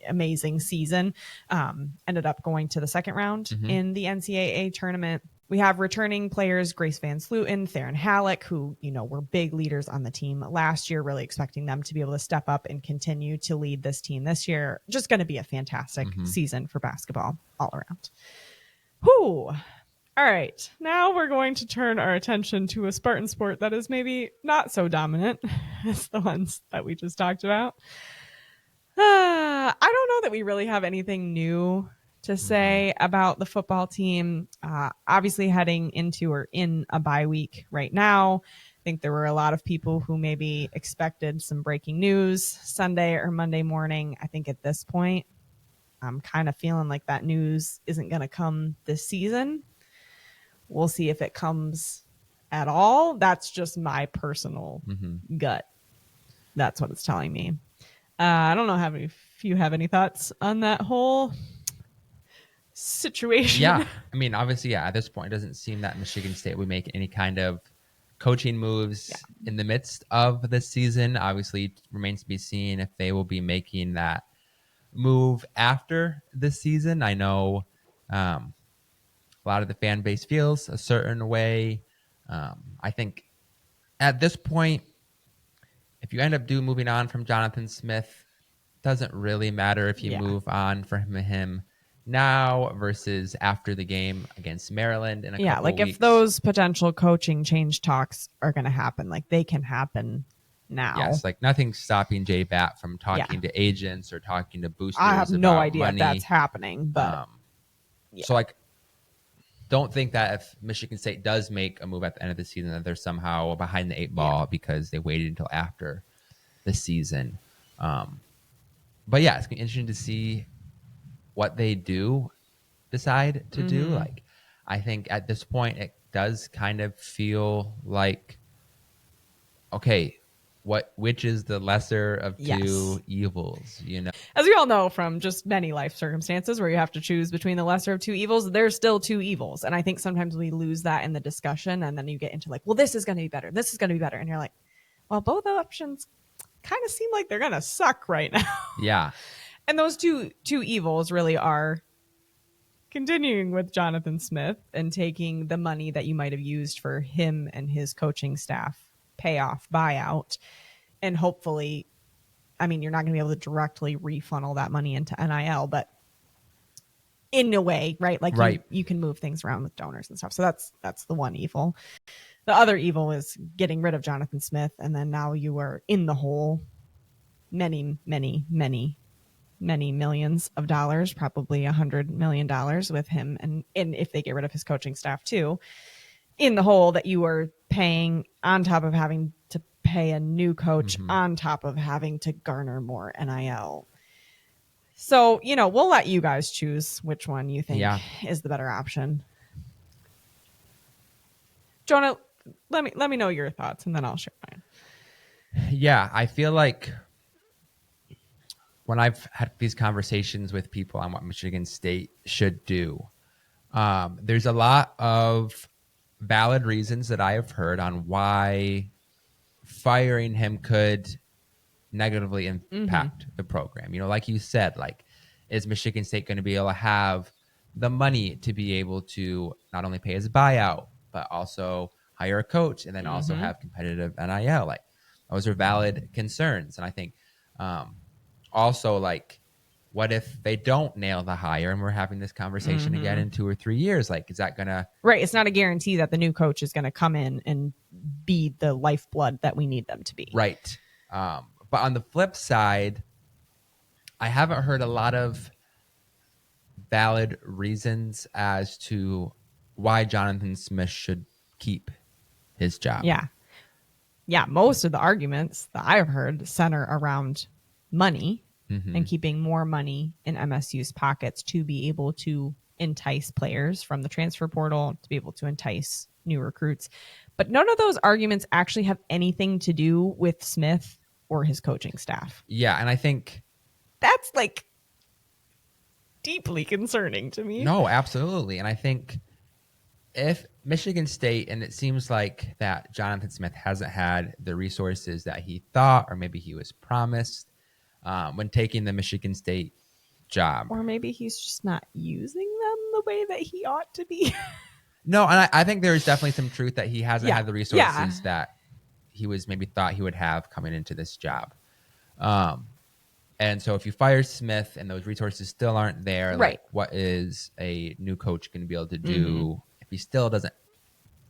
S1: amazing season. Ended up going to the second round in the NCAA tournament. We have returning players, Grace Van Slooten, Theron Halleck, who, you know, were big leaders on the team last year, really expecting them to be able to step up and continue to lead this team this year. Just going to be a fantastic season for basketball all around. Whew. All right. Now we're going to turn our attention to a Spartan sport that is maybe not so dominant as the ones that we just talked about. I don't know that we really have anything new to say about the football team. Obviously heading into or in a bye week right now. I think there were a lot of people who maybe expected some breaking news Sunday or Monday morning. I think at this point, I'm kind of feeling like that news isn't going to come this season. We'll see if it comes at all. That's just my personal gut. That's what it's telling me. I don't know if you have any thoughts on that whole situation.
S2: Yeah. I mean, obviously, at this point, it doesn't seem that Michigan State would make any kind of coaching moves in the midst of the season. Obviously, it remains to be seen if they will be making that move after the season. I know a lot of the fan base feels a certain way. I think at this point, if you end up moving on from Jonathan Smith, doesn't really matter if you move on from him now versus after the game against Maryland in a couple
S1: like
S2: weeks.
S1: If those potential coaching change talks are going to happen, like they can happen now.
S2: Yes, like nothing's stopping Jay Batt from talking to agents or talking to boosters.
S1: I have no idea
S2: money.
S1: if that's happening, but
S2: so like don't think that if Michigan State does make a move at the end of the season, that they're somehow behind the eight ball because they waited until after the season. But yeah, it's gonna be interesting to see what they do decide to do. Like, I think at this point, it does kind of feel like, okay, which is the lesser of two evils, you know?
S1: As we all know from just many life circumstances where you have to choose between the lesser of two evils, there's still two evils. And I think sometimes we lose that in the discussion, and then you get into like, well, this is going to be better. This is going to be better. And you're like, well, both options kind of seem like they're going to suck right now.
S2: Yeah.
S1: And those two evils really are continuing with Jonathan Smith and taking the money that you might have used for him and his coaching staff payoff buyout, and hopefully, I mean, you're not going to be able to directly refunnel that money into NIL, but in a way, right? Like you can move things around with donors and stuff. So that's the one evil. The other evil is getting rid of Jonathan Smith, and then now you are in the hole many millions of dollars, probably $100 million with him. And if they get rid of his coaching staff too, in the hole that you are paying on top of having to pay a new coach on top of having to garner more NIL. So, we'll let you guys choose which one you think is the better option. Jonah, let me know your thoughts, and then I'll share mine.
S2: Yeah, I feel like when I've had these conversations with people on what Michigan State should do, there's a lot of valid reasons that I have heard on why firing him could negatively impact the program. Like you said, like, is Michigan State going to be able to have the money to be able to not only pay his buyout, but also hire a coach and then also have competitive NIL? Like, those are valid concerns. And I think also, like, what if they don't nail the hire and we're having this conversation again in 2 or 3 years? Like, is that going to...
S1: Right. It's not a guarantee that the new coach is going to come in and be the lifeblood that we need them to be.
S2: Right. But on the flip side, I haven't heard a lot of valid reasons as to why Jonathan Smith should keep his job.
S1: Yeah. Yeah. Most of the arguments that I've heard center around money and keeping more money in MSU's pockets to be able to entice players from the transfer portal, to be able to entice new recruits. But none of those arguments actually have anything to do with Smith or his coaching staff.
S2: Yeah, and I think
S1: that's like deeply concerning to me.
S2: No, absolutely. And I think if Michigan State, and it seems like that Jonathan Smith hasn't had the resources that he thought, or maybe he was promised when taking the Michigan State job.
S1: Or maybe he's just not using them the way that he ought to be.
S2: No, and I think there's definitely some truth that he hasn't had the resources that he was maybe thought he would have coming into this job. And so if you fire Smith and those resources still aren't there,
S1: right,
S2: like, what is a new coach going to be able to do if he still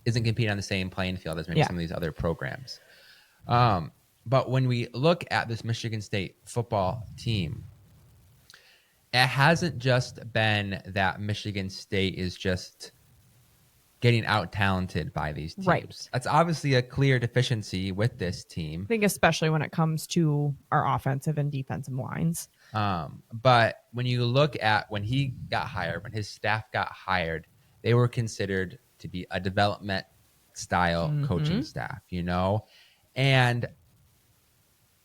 S2: isn't competing on the same playing field as maybe some of these other programs? But when we look at this Michigan State football team, it hasn't just been that Michigan State is just getting out-talented by these teams.
S1: Right.
S2: That's obviously a clear deficiency with this team.
S1: I think especially when it comes to our offensive and defensive lines.
S2: But when you look at when he got hired, when his staff got hired, they were considered to be a development style coaching staff, And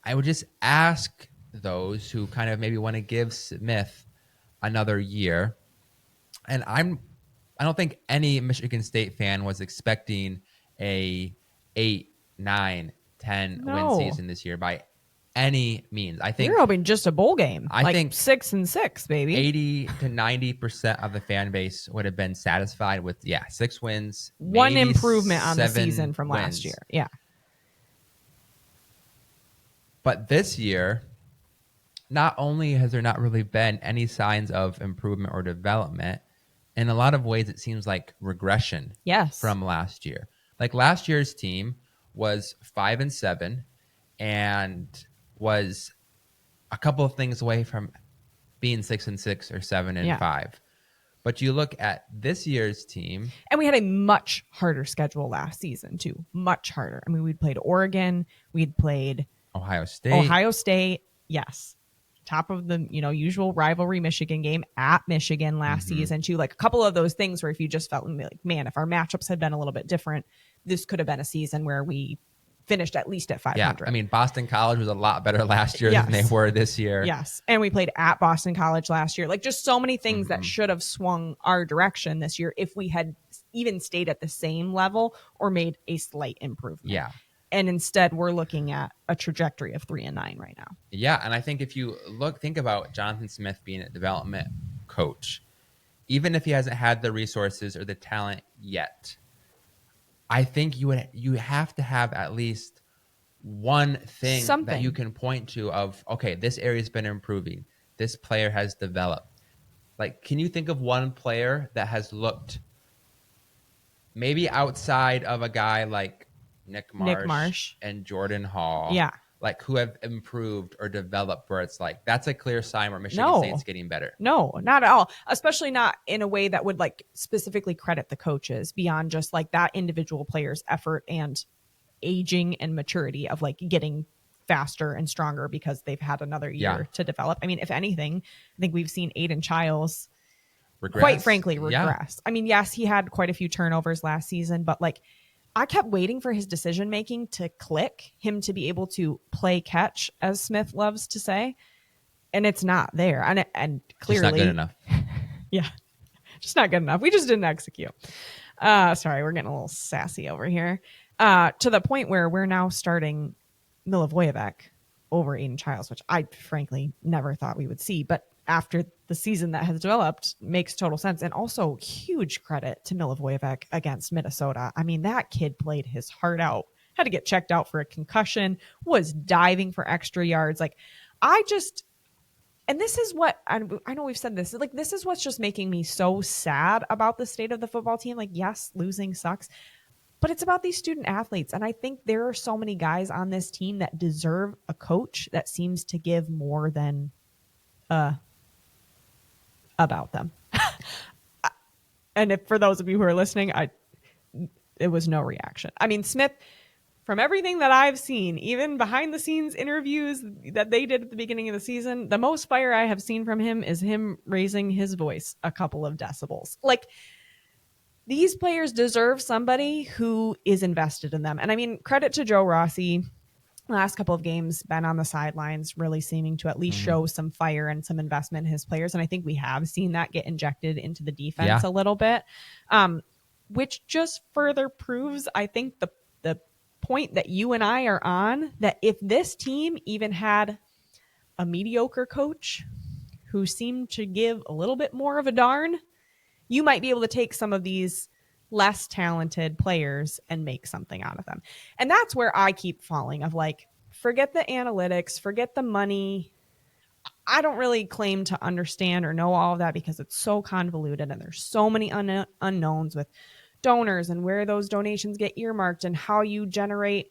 S2: I would just ask those who kind of maybe want to give Smith another year. And I don't think any Michigan State fan was expecting a 8, 9, 10 win season this year by any means. I think
S1: you're hoping just a bowl game.
S2: I think
S1: 6-6, baby.
S2: 80 to 90% of the fan base would have been satisfied with 6 wins.
S1: One improvement on the season from last year. Yeah.
S2: But this year, not only has there not really been any signs of improvement or development, in a lot of ways it seems like regression from last year. Like, last year's team was 5-7 and was a couple of things away from being 6-6 or 7-5. But you look at this year's team.
S1: And we had a much harder schedule last season, too. Much harder. I mean, we'd played Oregon. We'd played
S2: Ohio State.
S1: Yes. Top of the, usual rivalry Michigan game at Michigan last season, too. Like a couple of those things where if you just felt like, man, if our matchups had been a little bit different, this could have been a season where we finished at least at 500.
S2: Yeah, I mean, Boston College was a lot better last year than they were this year.
S1: Yes, and we played at Boston College last year. Like just so many things that should have swung our direction this year if we had even stayed at the same level or made a slight improvement.
S2: Yeah.
S1: And instead, we're looking at a trajectory of 3-9 right now.
S2: Yeah, and I think if you think about Jonathan Smith being a development coach, even if he hasn't had the resources or the talent yet, I think you have to have at least one thing that you can point to of, okay, this area's been improving. This player has developed. Like, can you think of one player that has looked maybe outside of a guy like Nick Marsh and Jordan Hall?
S1: Yeah.
S2: Like who have improved or developed where it's like, that's a clear sign where Michigan State's getting better.
S1: No, not at all. Especially not in a way that would like specifically credit the coaches beyond just like that individual player's effort and aging and maturity of like getting faster and stronger because they've had another year to develop. I mean, if anything, I think we've seen Aiden Childs quite frankly regress. I mean, yes, he had quite a few turnovers last season, but like I kept waiting for his decision making to click, him to be able to play catch, as Smith loves to say, and it's not there. And clearly,
S2: just not good enough.
S1: Yeah, just not good enough. We just didn't execute. Sorry, we're getting a little sassy over here. To the point where we're now starting Milivojevic over Aiden Childs, which I frankly never thought we would see, but after the season that has developed makes total sense. And also huge credit to Milivojevic against Minnesota. I mean, that kid played his heart out, had to get checked out for a concussion, was diving for extra yards. Like and this is what I know we've said this, like, this is what's just making me so sad about the state of the football team. Like, yes, losing sucks, but it's about these student athletes. And I think there are so many guys on this team that deserve a coach that seems to give more than about them. And if for those of you who are listening, it was no reaction. I mean, Smith, from everything that I've seen, even behind the scenes interviews that they did at the beginning of the season, the most fire I have seen from him is him raising his voice a couple of decibels. Like, these players deserve somebody who is invested in them. And I mean, credit to Joe Rossi. Last couple of games, been on the sidelines, really seeming to at least show some fire and some investment in his players. And I think we have seen that get injected into the defense a little bit, which just further proves, I think, the point that you and I are on, that if this team even had a mediocre coach who seemed to give a little bit more of a darn, you might be able to take some of these less talented players and make something out of them. And that's where I keep falling of like, forget the analytics, forget the money. I don't really claim to understand or know all of that because it's so convoluted and there's so many unknowns with donors and where those donations get earmarked and how you generate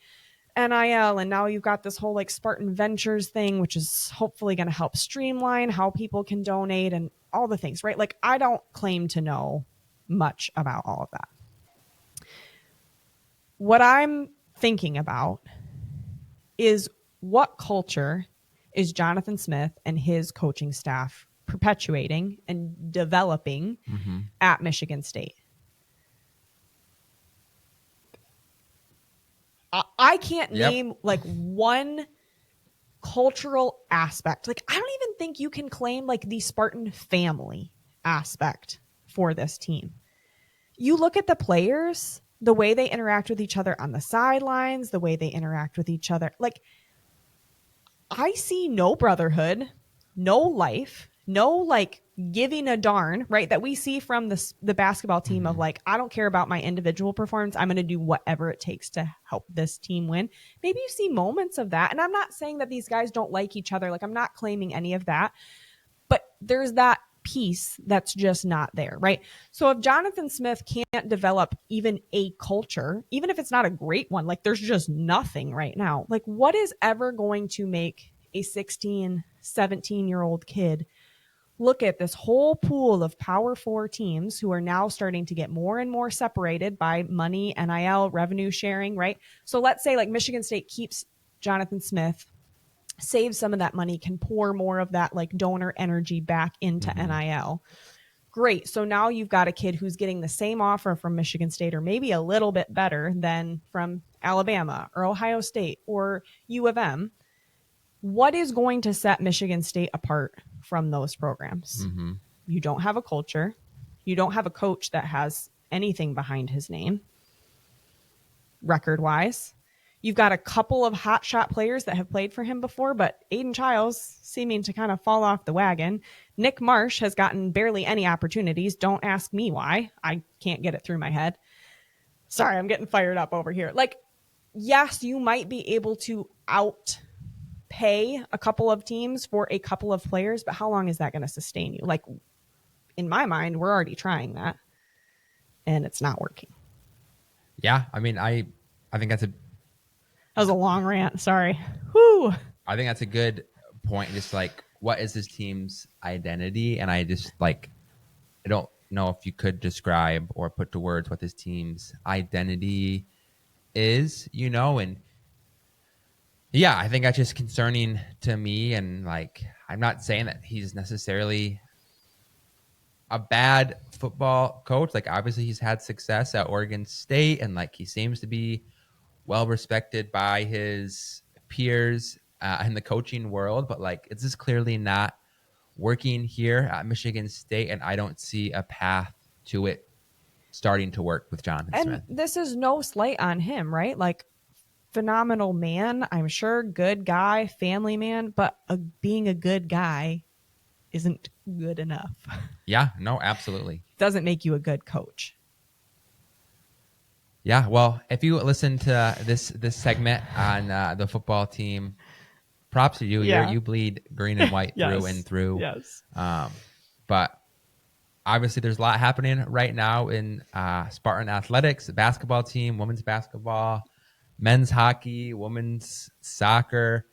S1: NIL. And now you've got this whole like Spartan Ventures thing, which is hopefully going to help streamline how people can donate and all the things, right? Like, I don't claim to know much about all of that. What I'm thinking about is what culture is Jonathan Smith and his coaching staff perpetuating and developing at Michigan State? I can't name like one cultural aspect. Like, I don't even think you can claim like the Spartan family aspect for this team. You look at the players, the way they interact with each other on the sidelines, the way they interact with each other. Like, I see no brotherhood, no life, no like giving a darn, right? That we see from the basketball team of like, I don't care about my individual performance. I'm going to do whatever it takes to help this team win. Maybe you see moments of that. And I'm not saying that these guys don't like each other. Like, I'm not claiming any of that, but there's that piece that's just not there, right? So if Jonathan Smith can't develop even a culture, even if it's not a great one, like there's just nothing right now. Like, what is ever going to make a 16, 17-year-old kid look at this whole pool of Power 4 teams who are now starting to get more and more separated by money, NIL, revenue sharing, right? So let's say like Michigan State keeps Jonathan Smith, saves some of that money, can pour more of that like donor energy back into NIL. Great. So now you've got a kid who's getting the same offer from Michigan State, or maybe a little bit better than from Alabama or Ohio State or U of M. What is going to set Michigan State apart from those programs? You don't have a culture. You don't have a coach that has anything behind his name, record-wise. You've got a couple of hotshot players that have played for him before, but Aiden Childs seeming to kind of fall off the wagon. Nick Marsh has gotten barely any opportunities. Don't ask me why. I can't get it through my head. Sorry, I'm getting fired up over here. Like, yes, you might be able to outpay a couple of teams for a couple of players, but how long is that going to sustain you? Like, in my mind, we're already trying that, and it's not working.
S2: Yeah, I mean, I think that
S1: was a long rant. Sorry. Whew.
S2: I think that's a good point. Just like, what is this team's identity? And I just like, I don't know if you could describe or put to words what this team's identity is, you know? And yeah, I think that's just concerning to me. And like, I'm not saying that he's necessarily a bad football coach. Like, obviously he's had success at Oregon State, and like, he seems to be well respected by his peers in the coaching world, but like, it's just clearly not working here at Michigan State, and I don't see a path to it starting to work with Jonathan Smith.
S1: And this is no slight on him, right? Like, phenomenal man, I'm sure, good guy, family man, but being a good guy isn't good enough.
S2: Yeah, no, absolutely.
S1: Doesn't make you a good coach.
S2: Yeah, well, if you listen to this segment on the football team, props to you.
S1: Yeah.
S2: You bleed green and white
S1: Yes.
S2: through and through.
S1: Yes.
S2: But obviously there's a lot happening right now in Spartan athletics, the basketball team, women's basketball, men's hockey, women's soccer,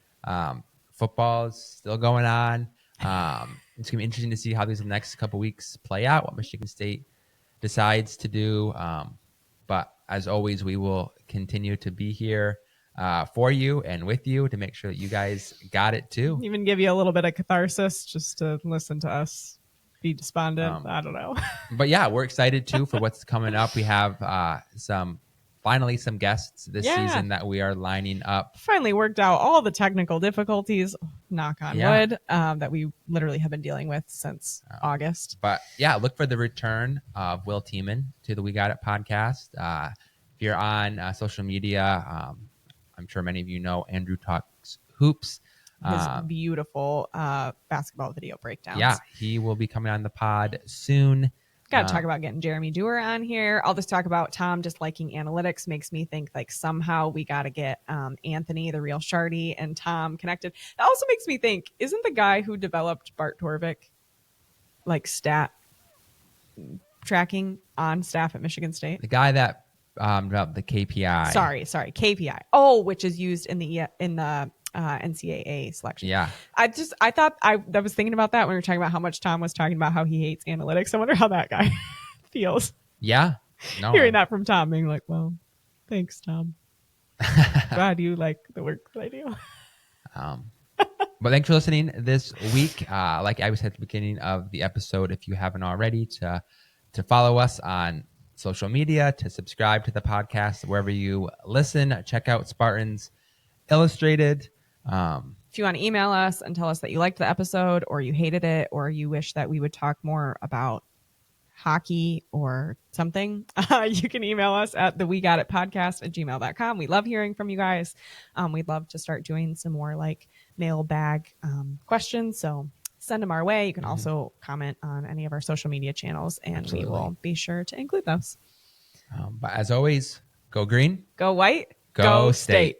S2: football is still going on. It's going to be interesting to see how these next couple weeks play out, what Michigan State decides to do. But as always, we will continue to be here for you and with you to make sure that you guys got it too.
S1: Even give you a little bit of catharsis just to listen to us be despondent. I don't know.
S2: But yeah, we're excited too for what's coming up. We have some guests this season that we are lining up.
S1: Finally worked out all the technical difficulties, knock on wood, that we literally have been dealing with since August.
S2: But yeah, look for the return of Will Tieman to the We Got It podcast. If you're on social media, I'm sure many of you know Andrew Talks Hoops.
S1: His beautiful basketball video breakdowns.
S2: Yeah, he will be coming on the pod soon.
S1: Got to talk about getting Jeremy Dewar on here. I'll just talk about Tom just liking analytics. Makes me think like somehow we got to get Anthony, the real Shardy, and Tom connected. That also makes me think, isn't the guy who developed Bart Torvik like stat tracking on staff at Michigan State?
S2: The guy that developed the KPI.
S1: Sorry, KPI. Oh, which is used in the NCAA selection.
S2: Yeah.
S1: I thought I was thinking about that when we were talking about how much Tom was talking about how he hates analytics. I wonder how that guy feels.
S2: Yeah. No.
S1: Hearing that from Tom, being like, well, thanks, Tom. Glad you like the work that I do.
S2: But thanks for listening this week. Like I was at the beginning of the episode, if you haven't already, to follow us on social media, to subscribe to the podcast wherever you listen. Check out Spartans Illustrated.
S1: If you want to email us and tell us that you liked the episode or you hated it or you wish that we would talk more about hockey or something, you can email us at the wegotitpodcast@gmail.com. We love hearing from you guys. We'd love to start doing some more like mailbag questions. So send them our way. You can also comment on any of our social media channels and we will be sure to include those.
S2: But as always, go green,
S1: go white,
S2: go state.